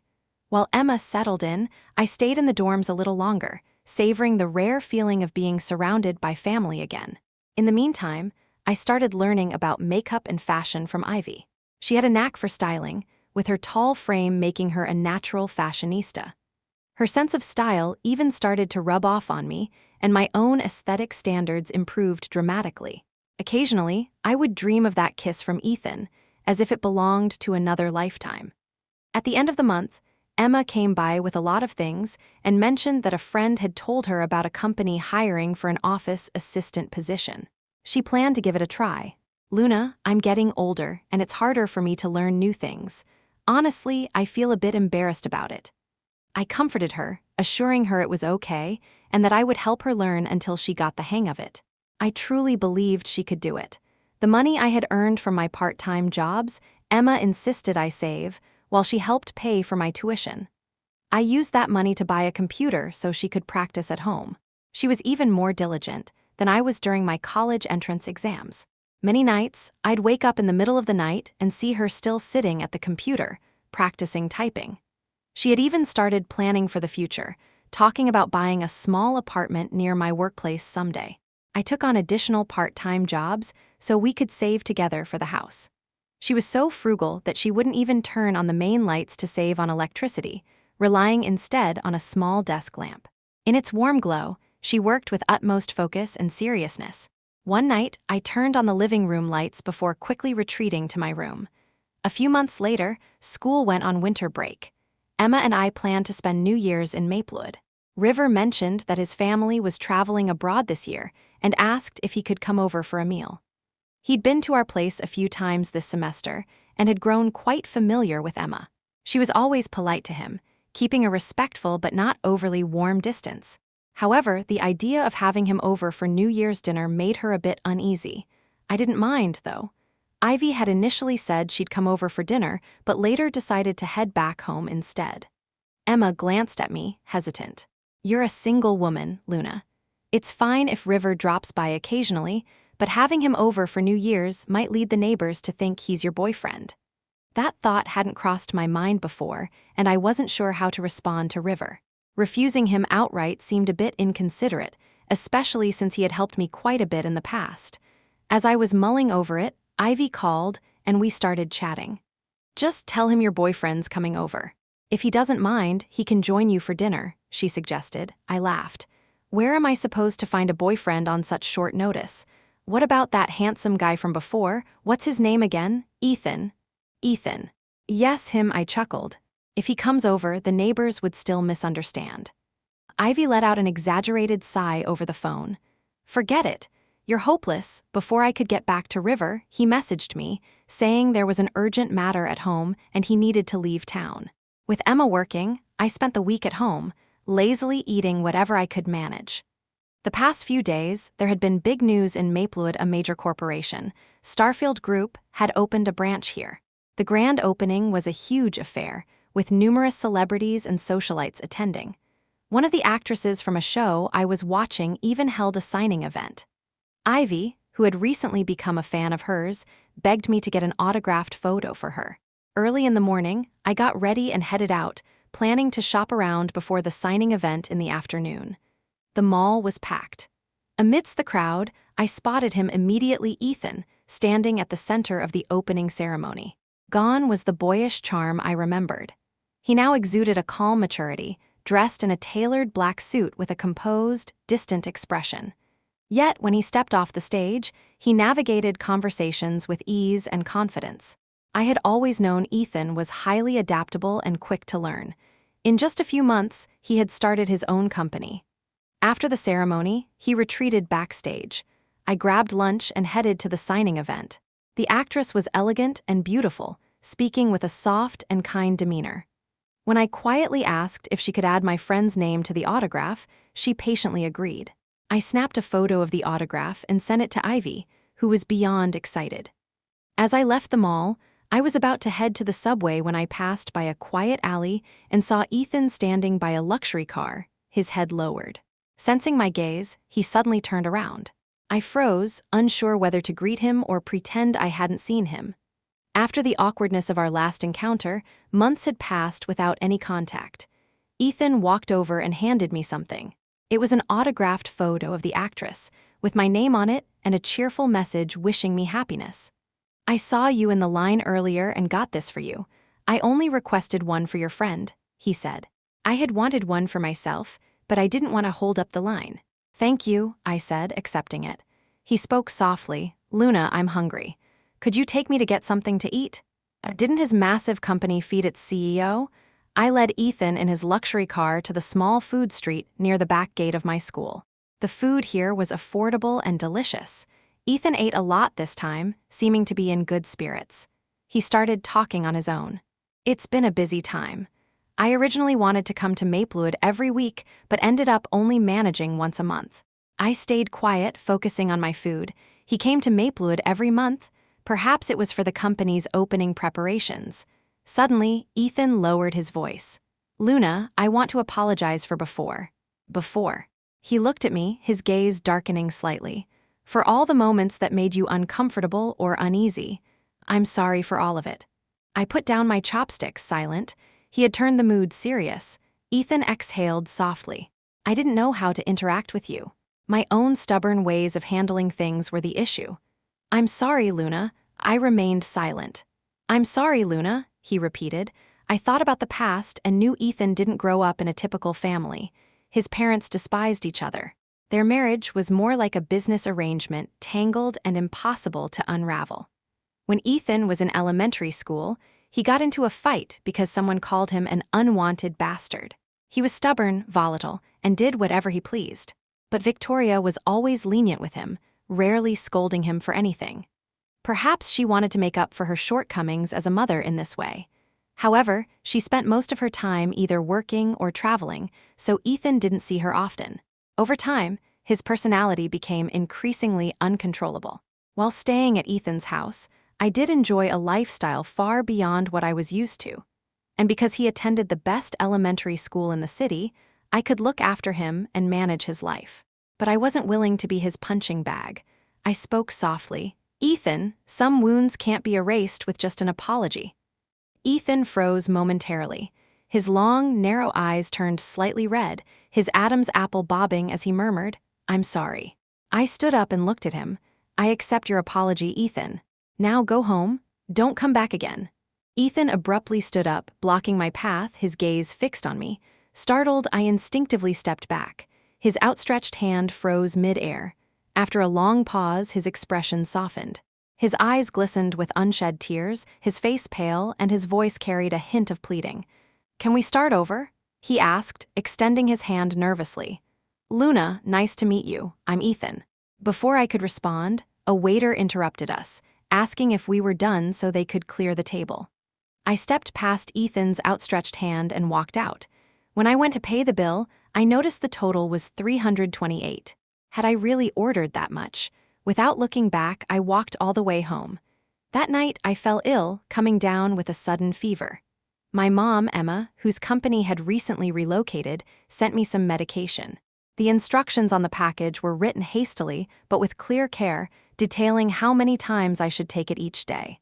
While Emma settled in, I stayed in the dorms a little longer, savoring the rare feeling of being surrounded by family again. In the meantime, I started learning about makeup and fashion from Ivy. She had a knack for styling, with her tall frame making her a natural fashionista. Her sense of style even started to rub off on me, and my own aesthetic standards improved dramatically. Occasionally, I would dream of that kiss from Ethan, as if it belonged to another lifetime. At the end of the month, Emma came by with a lot of things and mentioned that a friend had told her about a company hiring for an office assistant position. She planned to give it a try. "Luna, I'm getting older, and it's harder for me to learn new things. Honestly, I feel a bit embarrassed about it." I comforted her, assuring her it was okay and that I would help her learn until she got the hang of it. I truly believed she could do it. The money I had earned from my part-time jobs, Emma insisted I save, while she helped pay for my tuition. I used that money to buy a computer so she could practice at home. She was even more diligent than I was during my college entrance exams. Many nights, I'd wake up in the middle of the night and see her still sitting at the computer, practicing typing. She had even started planning for the future, talking about buying a small apartment near my workplace someday. I took on additional part-time jobs so we could save together for the house. She was so frugal that she wouldn't even turn on the main lights to save on electricity, relying instead on a small desk lamp. In its warm glow, she worked with utmost focus and seriousness. One night, I turned on the living room lights before quickly retreating to my room. A few months later, school went on winter break. Emma and I planned to spend New Year's in Maplewood. River mentioned that his family was traveling abroad this year and asked if he could come over for a meal. He'd been to our place a few times this semester and had grown quite familiar with Emma. She was always polite to him, keeping a respectful but not overly warm distance. However, the idea of having him over for New Year's dinner made her a bit uneasy. I didn't mind, though. Ivy had initially said she'd come over for dinner, but later decided to head back home instead. Emma glanced at me, hesitant. "You're a single woman, Luna. It's fine if River drops by occasionally, but having him over for New Year's might lead the neighbors to think he's your boyfriend." That thought hadn't crossed my mind before, and I wasn't sure how to respond to River. Refusing him outright seemed a bit inconsiderate, especially since he had helped me quite a bit in the past. As I was mulling over it, Ivy called, and we started chatting. "Just tell him your boyfriend's coming over. If he doesn't mind, he can join you for dinner," she suggested. I laughed. Where am I supposed to find a boyfriend on such short notice? What about that handsome guy from before? What's his name again? Ethan. Ethan. Yes, him, I chuckled. If he comes over, the neighbors would still misunderstand. Ivy let out an exaggerated sigh over the phone. "Forget it. You're hopeless." Before I could get back to River, he messaged me, saying there was an urgent matter at home and he needed to leave town. With Emma working, I spent the week at home, lazily eating whatever I could manage. The past few days, there had been big news in Maplewood, a major corporation. Starfield Group had opened a branch here. The grand opening was a huge affair, with numerous celebrities and socialites attending. One of the actresses from a show I was watching even held a signing event. Ivy, who had recently become a fan of hers, begged me to get an autographed photo for her. Early in the morning, I got ready and headed out, planning to shop around before the signing event in the afternoon. The mall was packed. Amidst the crowd, I spotted him immediately, Ethan, standing at the center of the opening ceremony. Gone was the boyish charm I remembered. He now exuded a calm maturity, dressed in a tailored black suit with a composed, distant expression. Yet, when he stepped off the stage, he navigated conversations with ease and confidence. I had always known Ethan was highly adaptable and quick to learn. In just a few months, he had started his own company. After the ceremony, he retreated backstage. I grabbed lunch and headed to the signing event. The actress was elegant and beautiful, speaking with a soft and kind demeanor. When I quietly asked if she could add my friend's name to the autograph, she patiently agreed. I snapped a photo of the autograph and sent it to Ivy, who was beyond excited. As I left the mall, I was about to head to the subway when I passed by a quiet alley and saw Ethan standing by a luxury car, his head lowered. Sensing my gaze, he suddenly turned around. I froze, unsure whether to greet him or pretend I hadn't seen him. After the awkwardness of our last encounter, months had passed without any contact. Ethan walked over and handed me something. It was an autographed photo of the actress, with my name on it and a cheerful message wishing me happiness. "I saw you in the line earlier and got this for you. I only requested one for your friend," he said. I had wanted one for myself, but I didn't want to hold up the line. "Thank you," I said, accepting it. He spoke softly. "Luna, I'm hungry. Could you take me to get something to eat?" Didn't his massive company feed its CEO? I led Ethan in his luxury car to the small food street near the back gate of my school. The food here was affordable and delicious. Ethan ate a lot this time, seeming to be in good spirits. He started talking on his own. "It's been a busy time. I originally wanted to come to Maplewood every week, but ended up only managing once a month. I stayed quiet, focusing on my food. He came to Maplewood every month. Perhaps it was for the company's opening preparations." Suddenly, Ethan lowered his voice. "Luna, I want to apologize for before." Before. He looked at me, his gaze darkening slightly. "For all the moments that made you uncomfortable or uneasy. I'm sorry for all of it." I put down my chopsticks, silent. He had turned the mood serious. Ethan exhaled softly. "I didn't know how to interact with you. My own stubborn ways of handling things were the issue." "I'm sorry, Luna." I remained silent. "I'm sorry, Luna," he repeated. I thought about the past and knew Ethan didn't grow up in a typical family. His parents despised each other. Their marriage was more like a business arrangement, tangled and impossible to unravel. When Ethan was in elementary school, he got into a fight because someone called him an unwanted bastard. He was stubborn, volatile, and did whatever he pleased. But Victoria was always lenient with him, rarely scolding him for anything. Perhaps she wanted to make up for her shortcomings as a mother in this way. However, she spent most of her time either working or traveling, so Ethan didn't see her often. Over time, his personality became increasingly uncontrollable. While staying at Ethan's house, I did enjoy a lifestyle far beyond what I was used to. And because he attended the best elementary school in the city, I could look after him and manage his life. But I wasn't willing to be his punching bag. I spoke softly. "Ethan, some wounds can't be erased with just an apology." Ethan froze momentarily. His long, narrow eyes turned slightly red, his Adam's apple bobbing as he murmured, "I'm sorry." I stood up and looked at him. "I accept your apology, Ethan. Now go home. Don't come back again." Ethan abruptly stood up, blocking my path, his gaze fixed on me. Startled, I instinctively stepped back. His outstretched hand froze mid-air. After a long pause, his expression softened. His eyes glistened with unshed tears, his face pale, and his voice carried a hint of pleading. "Can we start over?" he asked, extending his hand nervously. "Luna, nice to meet you. I'm Ethan." Before I could respond, a waiter interrupted us, asking if we were done so they could clear the table. I stepped past Ethan's outstretched hand and walked out. When I went to pay the bill, I noticed the total was $328. Had I really ordered that much? Without looking back, I walked all the way home. That night, I fell ill, coming down with a sudden fever. My mom, Emma, whose company had recently relocated, sent me some medication. The instructions on the package were written hastily, but with clear care, detailing how many times I should take it each day.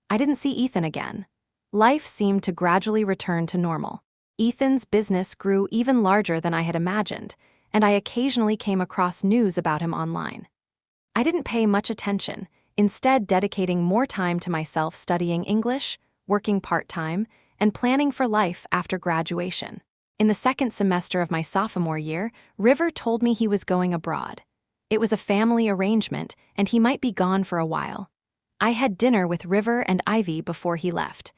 I didn't see Ethan again. Life seemed to gradually return to normal. Ethan's business grew even larger than I had imagined, and I occasionally came across news about him online. I didn't pay much attention, instead dedicating more time to myself studying English, working part-time, and planning for life after graduation. In the second semester of my sophomore year, River told me he was going abroad. It was a family arrangement, and he might be gone for a while. I had dinner with River and Ivy before he left.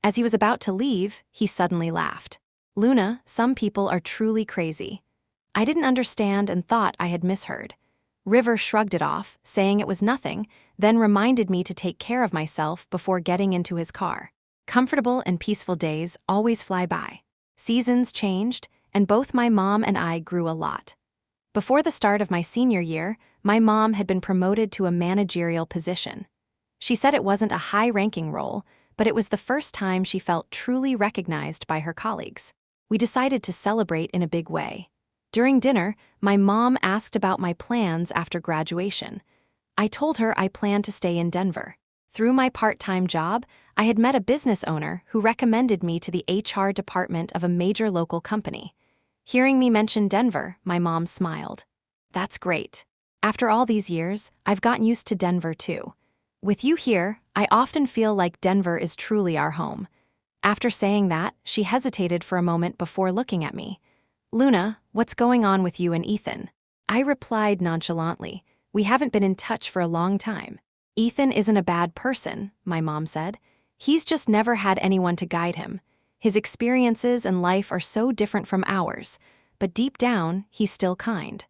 As he was about to leave, he suddenly laughed. "Luna, some people are truly crazy." I didn't understand and thought I had misheard. River shrugged it off, saying it was nothing, then reminded me to take care of myself before getting into his car. Comfortable and peaceful days always fly by. Seasons changed, and both my mom and I grew a lot. Before the start of my senior year, my mom had been promoted to a managerial position. She said it wasn't a high-ranking role, but it was the first time she felt truly recognized by her colleagues. We decided to celebrate in a big way. During dinner, my mom asked about my plans after graduation. I told her I planned to stay in Denver. Through my part-time job, I had met a business owner who recommended me to the HR department of a major local company. Hearing me mention Denver, my mom smiled. "That's great. After all these years, I've gotten used to Denver too. With you here, I often feel like Denver is truly our home." After saying that, she hesitated for a moment before looking at me. "Luna, what's going on with you and Ethan?" I replied nonchalantly, "We haven't been in touch for a long time." "Ethan isn't a bad person," my mom said. "He's just never had anyone to guide him. His experiences and life are so different from ours, but deep down, he's still kind.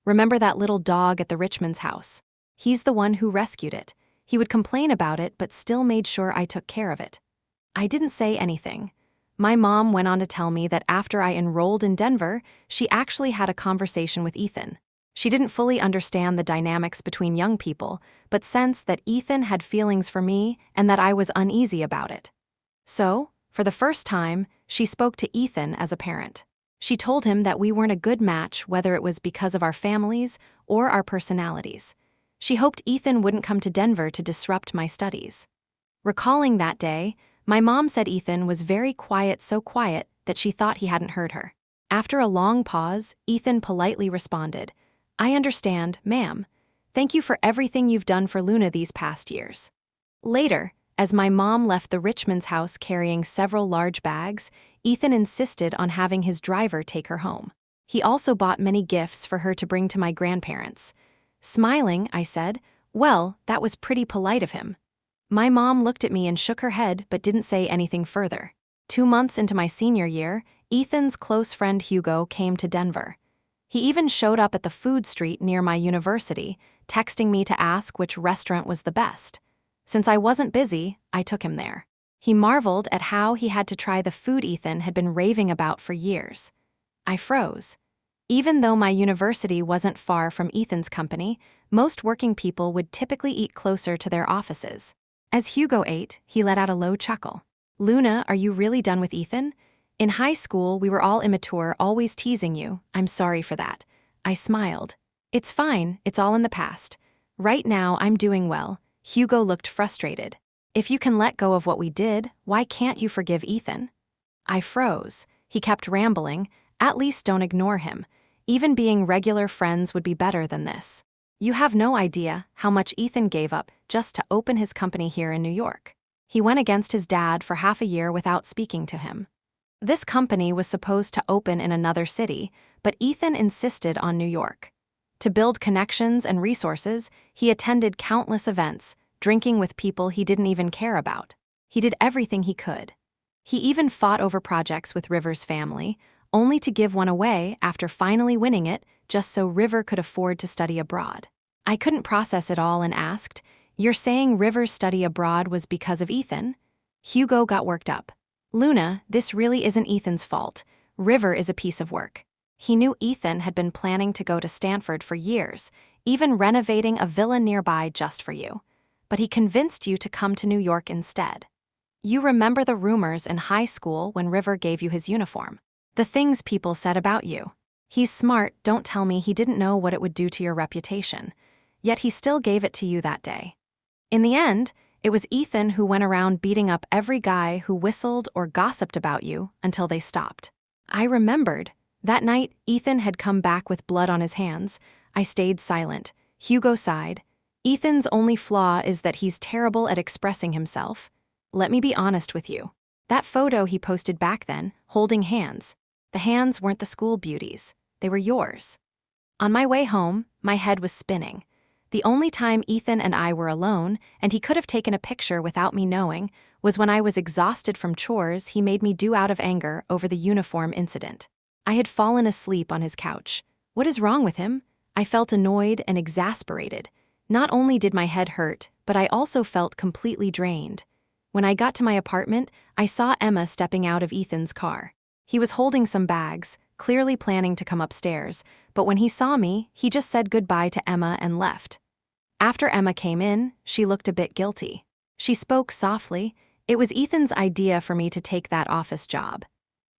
Remember that little dog at the Richmond's house? He's the one who rescued it. He would complain about it, but still made sure I took care of it." I didn't say anything. My mom went on to tell me that after I enrolled in Denver, she actually had a conversation with Ethan. She didn't fully understand the dynamics between young people, but sensed that Ethan had feelings for me and that I was uneasy about it. So, for the first time, she spoke to Ethan as a parent. She told him that we weren't a good match, whether it was because of our families or our personalities. She hoped Ethan wouldn't come to Denver to disrupt my studies. Recalling that day, my mom said Ethan was very quiet, so quiet that she thought he hadn't heard her. After a long pause, Ethan politely responded, "I understand, ma'am. Thank you for everything you've done for Luna these past years." Later, as my mom left the Richmond's house carrying several large bags, Ethan insisted on having his driver take her home. He also bought many gifts for her to bring to my grandparents. Smiling, I said, "Well, that was pretty polite of him." My mom looked at me and shook her head but didn't say anything further. 2 months into my senior year, Ethan's close friend Hugo came to Denver. He even showed up at the food street near my university, texting me to ask which restaurant was the best. Since I wasn't busy, I took him there. He marveled at how he had to try the food Ethan had been raving about for years. I froze. Even though my university wasn't far from Ethan's company, most working people would typically eat closer to their offices. As Hugo ate, he let out a low chuckle. "Luna, are you really done with Ethan? In high school, we were all immature, always teasing you. I'm sorry for that." I smiled. "It's fine, it's all in the past. Right now, I'm doing well." Hugo looked frustrated. "If you can let go of what we did, why can't you forgive Ethan?" I froze. He kept rambling. "At least don't ignore him. Even being regular friends would be better than this. You have no idea how much Ethan gave up just to open his company here in New York. He went against his dad for half a year without speaking to him. This company was supposed to open in another city, but Ethan insisted on New York. To build connections and resources, he attended countless events, drinking with people he didn't even care about. He did everything he could. He even fought over projects with River's family, only to give one away after finally winning it just so River could afford to study abroad. I couldn't process it all and asked, "You're saying River's study abroad was because of Ethan?" Hugo got worked up. "Luna, this really isn't Ethan's fault. River is a piece of work. He knew Ethan had been planning to go to Stanford for years, even renovating a villa nearby just for you. But he convinced you to come to New York instead. You remember the rumors in high school when River gave you his uniform. The things people said about you. He's smart, don't tell me he didn't know what it would do to your reputation. Yet he still gave it to you that day. In the end, it was Ethan who went around beating up every guy who whistled or gossiped about you until they stopped." I remembered. That night, Ethan had come back with blood on his hands. I stayed silent. Hugo sighed. "Ethan's only flaw is that he's terrible at expressing himself. Let me be honest with you. That photo he posted back then, holding hands. The hands weren't the school beauties. They were yours." On my way home, my head was spinning. The only time Ethan and I were alone, and he could have taken a picture without me knowing, was when I was exhausted from chores he made me do out of anger over the uniform incident. I had fallen asleep on his couch. What is wrong with him? I felt annoyed and exasperated. Not only did my head hurt, but I also felt completely drained. When I got to my apartment, I saw Emma stepping out of Ethan's car. He was holding some bags, clearly planning to come upstairs, but when he saw me, he just said goodbye to Emma and left. After Emma came in, she looked a bit guilty. She spoke softly. It was Ethan's idea for me to take that office job.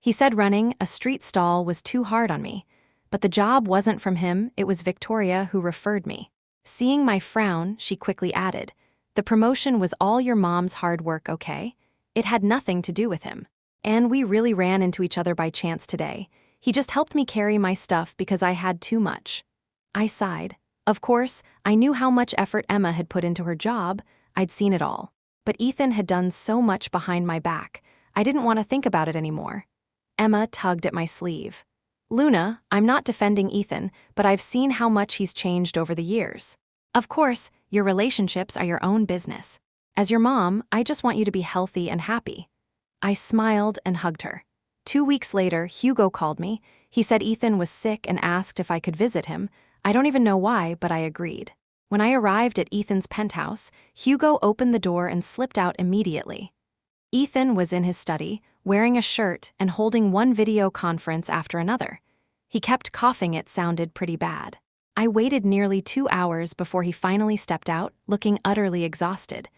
He said running a street stall was too hard on me, but the job wasn't from him, it was Victoria who referred me. Seeing my frown, she quickly added, "The promotion was all your mom's hard work, okay? It had nothing to do with him. And we really ran into each other by chance today. He just helped me carry my stuff because I had too much." I sighed. Of course, I knew how much effort Emma had put into her job. I'd seen it all. But Ethan had done so much behind my back. I didn't want to think about it anymore. Emma tugged at my sleeve. "Luna, I'm not defending Ethan, but I've seen how much he's changed over the years. Of course, your relationships are your own business. As your mom, I just want you to be healthy and happy." I smiled and hugged her. 2 weeks later, Hugo called me. He said Ethan was sick and asked if I could visit him. I don't even know why, but I agreed. When I arrived at Ethan's penthouse, Hugo opened the door and slipped out immediately. Ethan was in his study, wearing a shirt and holding one video conference after another. He kept coughing, it sounded pretty bad. I waited nearly 2 hours before he finally stepped out, looking utterly exhausted.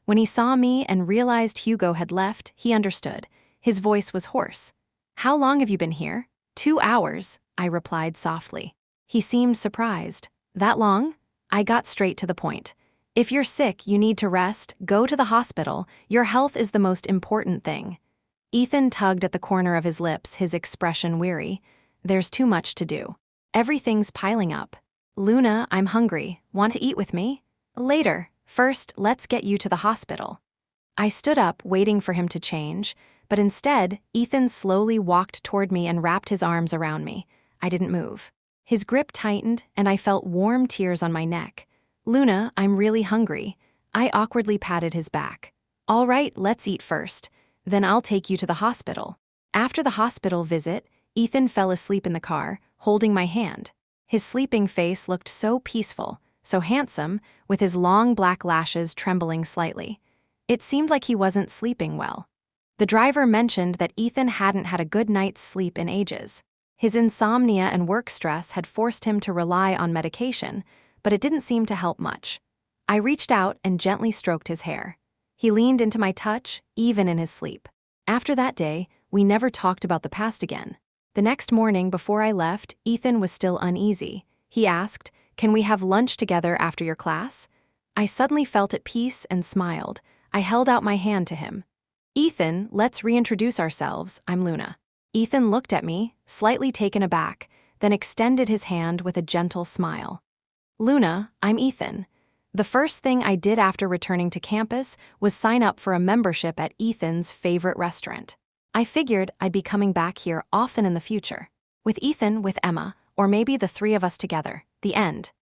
When he saw me and realized Hugo had left, he understood. His voice was hoarse. "How long have you been here?" 2 hours, I replied softly. He seemed surprised. "That long?" I got straight to the point. "If you're sick, you need to rest, go to the hospital. Your health is the most important thing." Ethan tugged at the corner of his lips, his expression weary. "There's too much to do. Everything's piling up." "Luna, I'm hungry. Want to eat with me?" "Later. First, let's get you to the hospital." I stood up, waiting for him to change, but instead, Ethan slowly walked toward me and wrapped his arms around me. I didn't move. His grip tightened, and I felt warm tears on my neck. "Luna, I'm really hungry." I awkwardly patted his back. "All right, let's eat first. Then I'll take you to the hospital." After the hospital visit, Ethan fell asleep in the car, holding my hand. His sleeping face looked so peaceful, so handsome, with his long black lashes trembling slightly. It seemed like he wasn't sleeping well. The driver mentioned that Ethan hadn't had a good night's sleep in ages. His insomnia and work stress had forced him to rely on medication, but it didn't seem to help much. I reached out and gently stroked his hair. He leaned into my touch, even in his sleep. After that day, we never talked about the past again. The next morning before I left, Ethan was still uneasy. He asked, "Can we have lunch together after your class?" I suddenly felt at peace and smiled. I held out my hand to him. "Ethan, let's reintroduce ourselves. I'm Luna." Ethan looked at me, slightly taken aback, then extended his hand with a gentle smile. "Luna, I'm Ethan." The first thing I did after returning to campus was sign up for a membership at Ethan's favorite restaurant. I figured I'd be coming back here often in the future. With Ethan, with Emma, or maybe the three of us together. The end.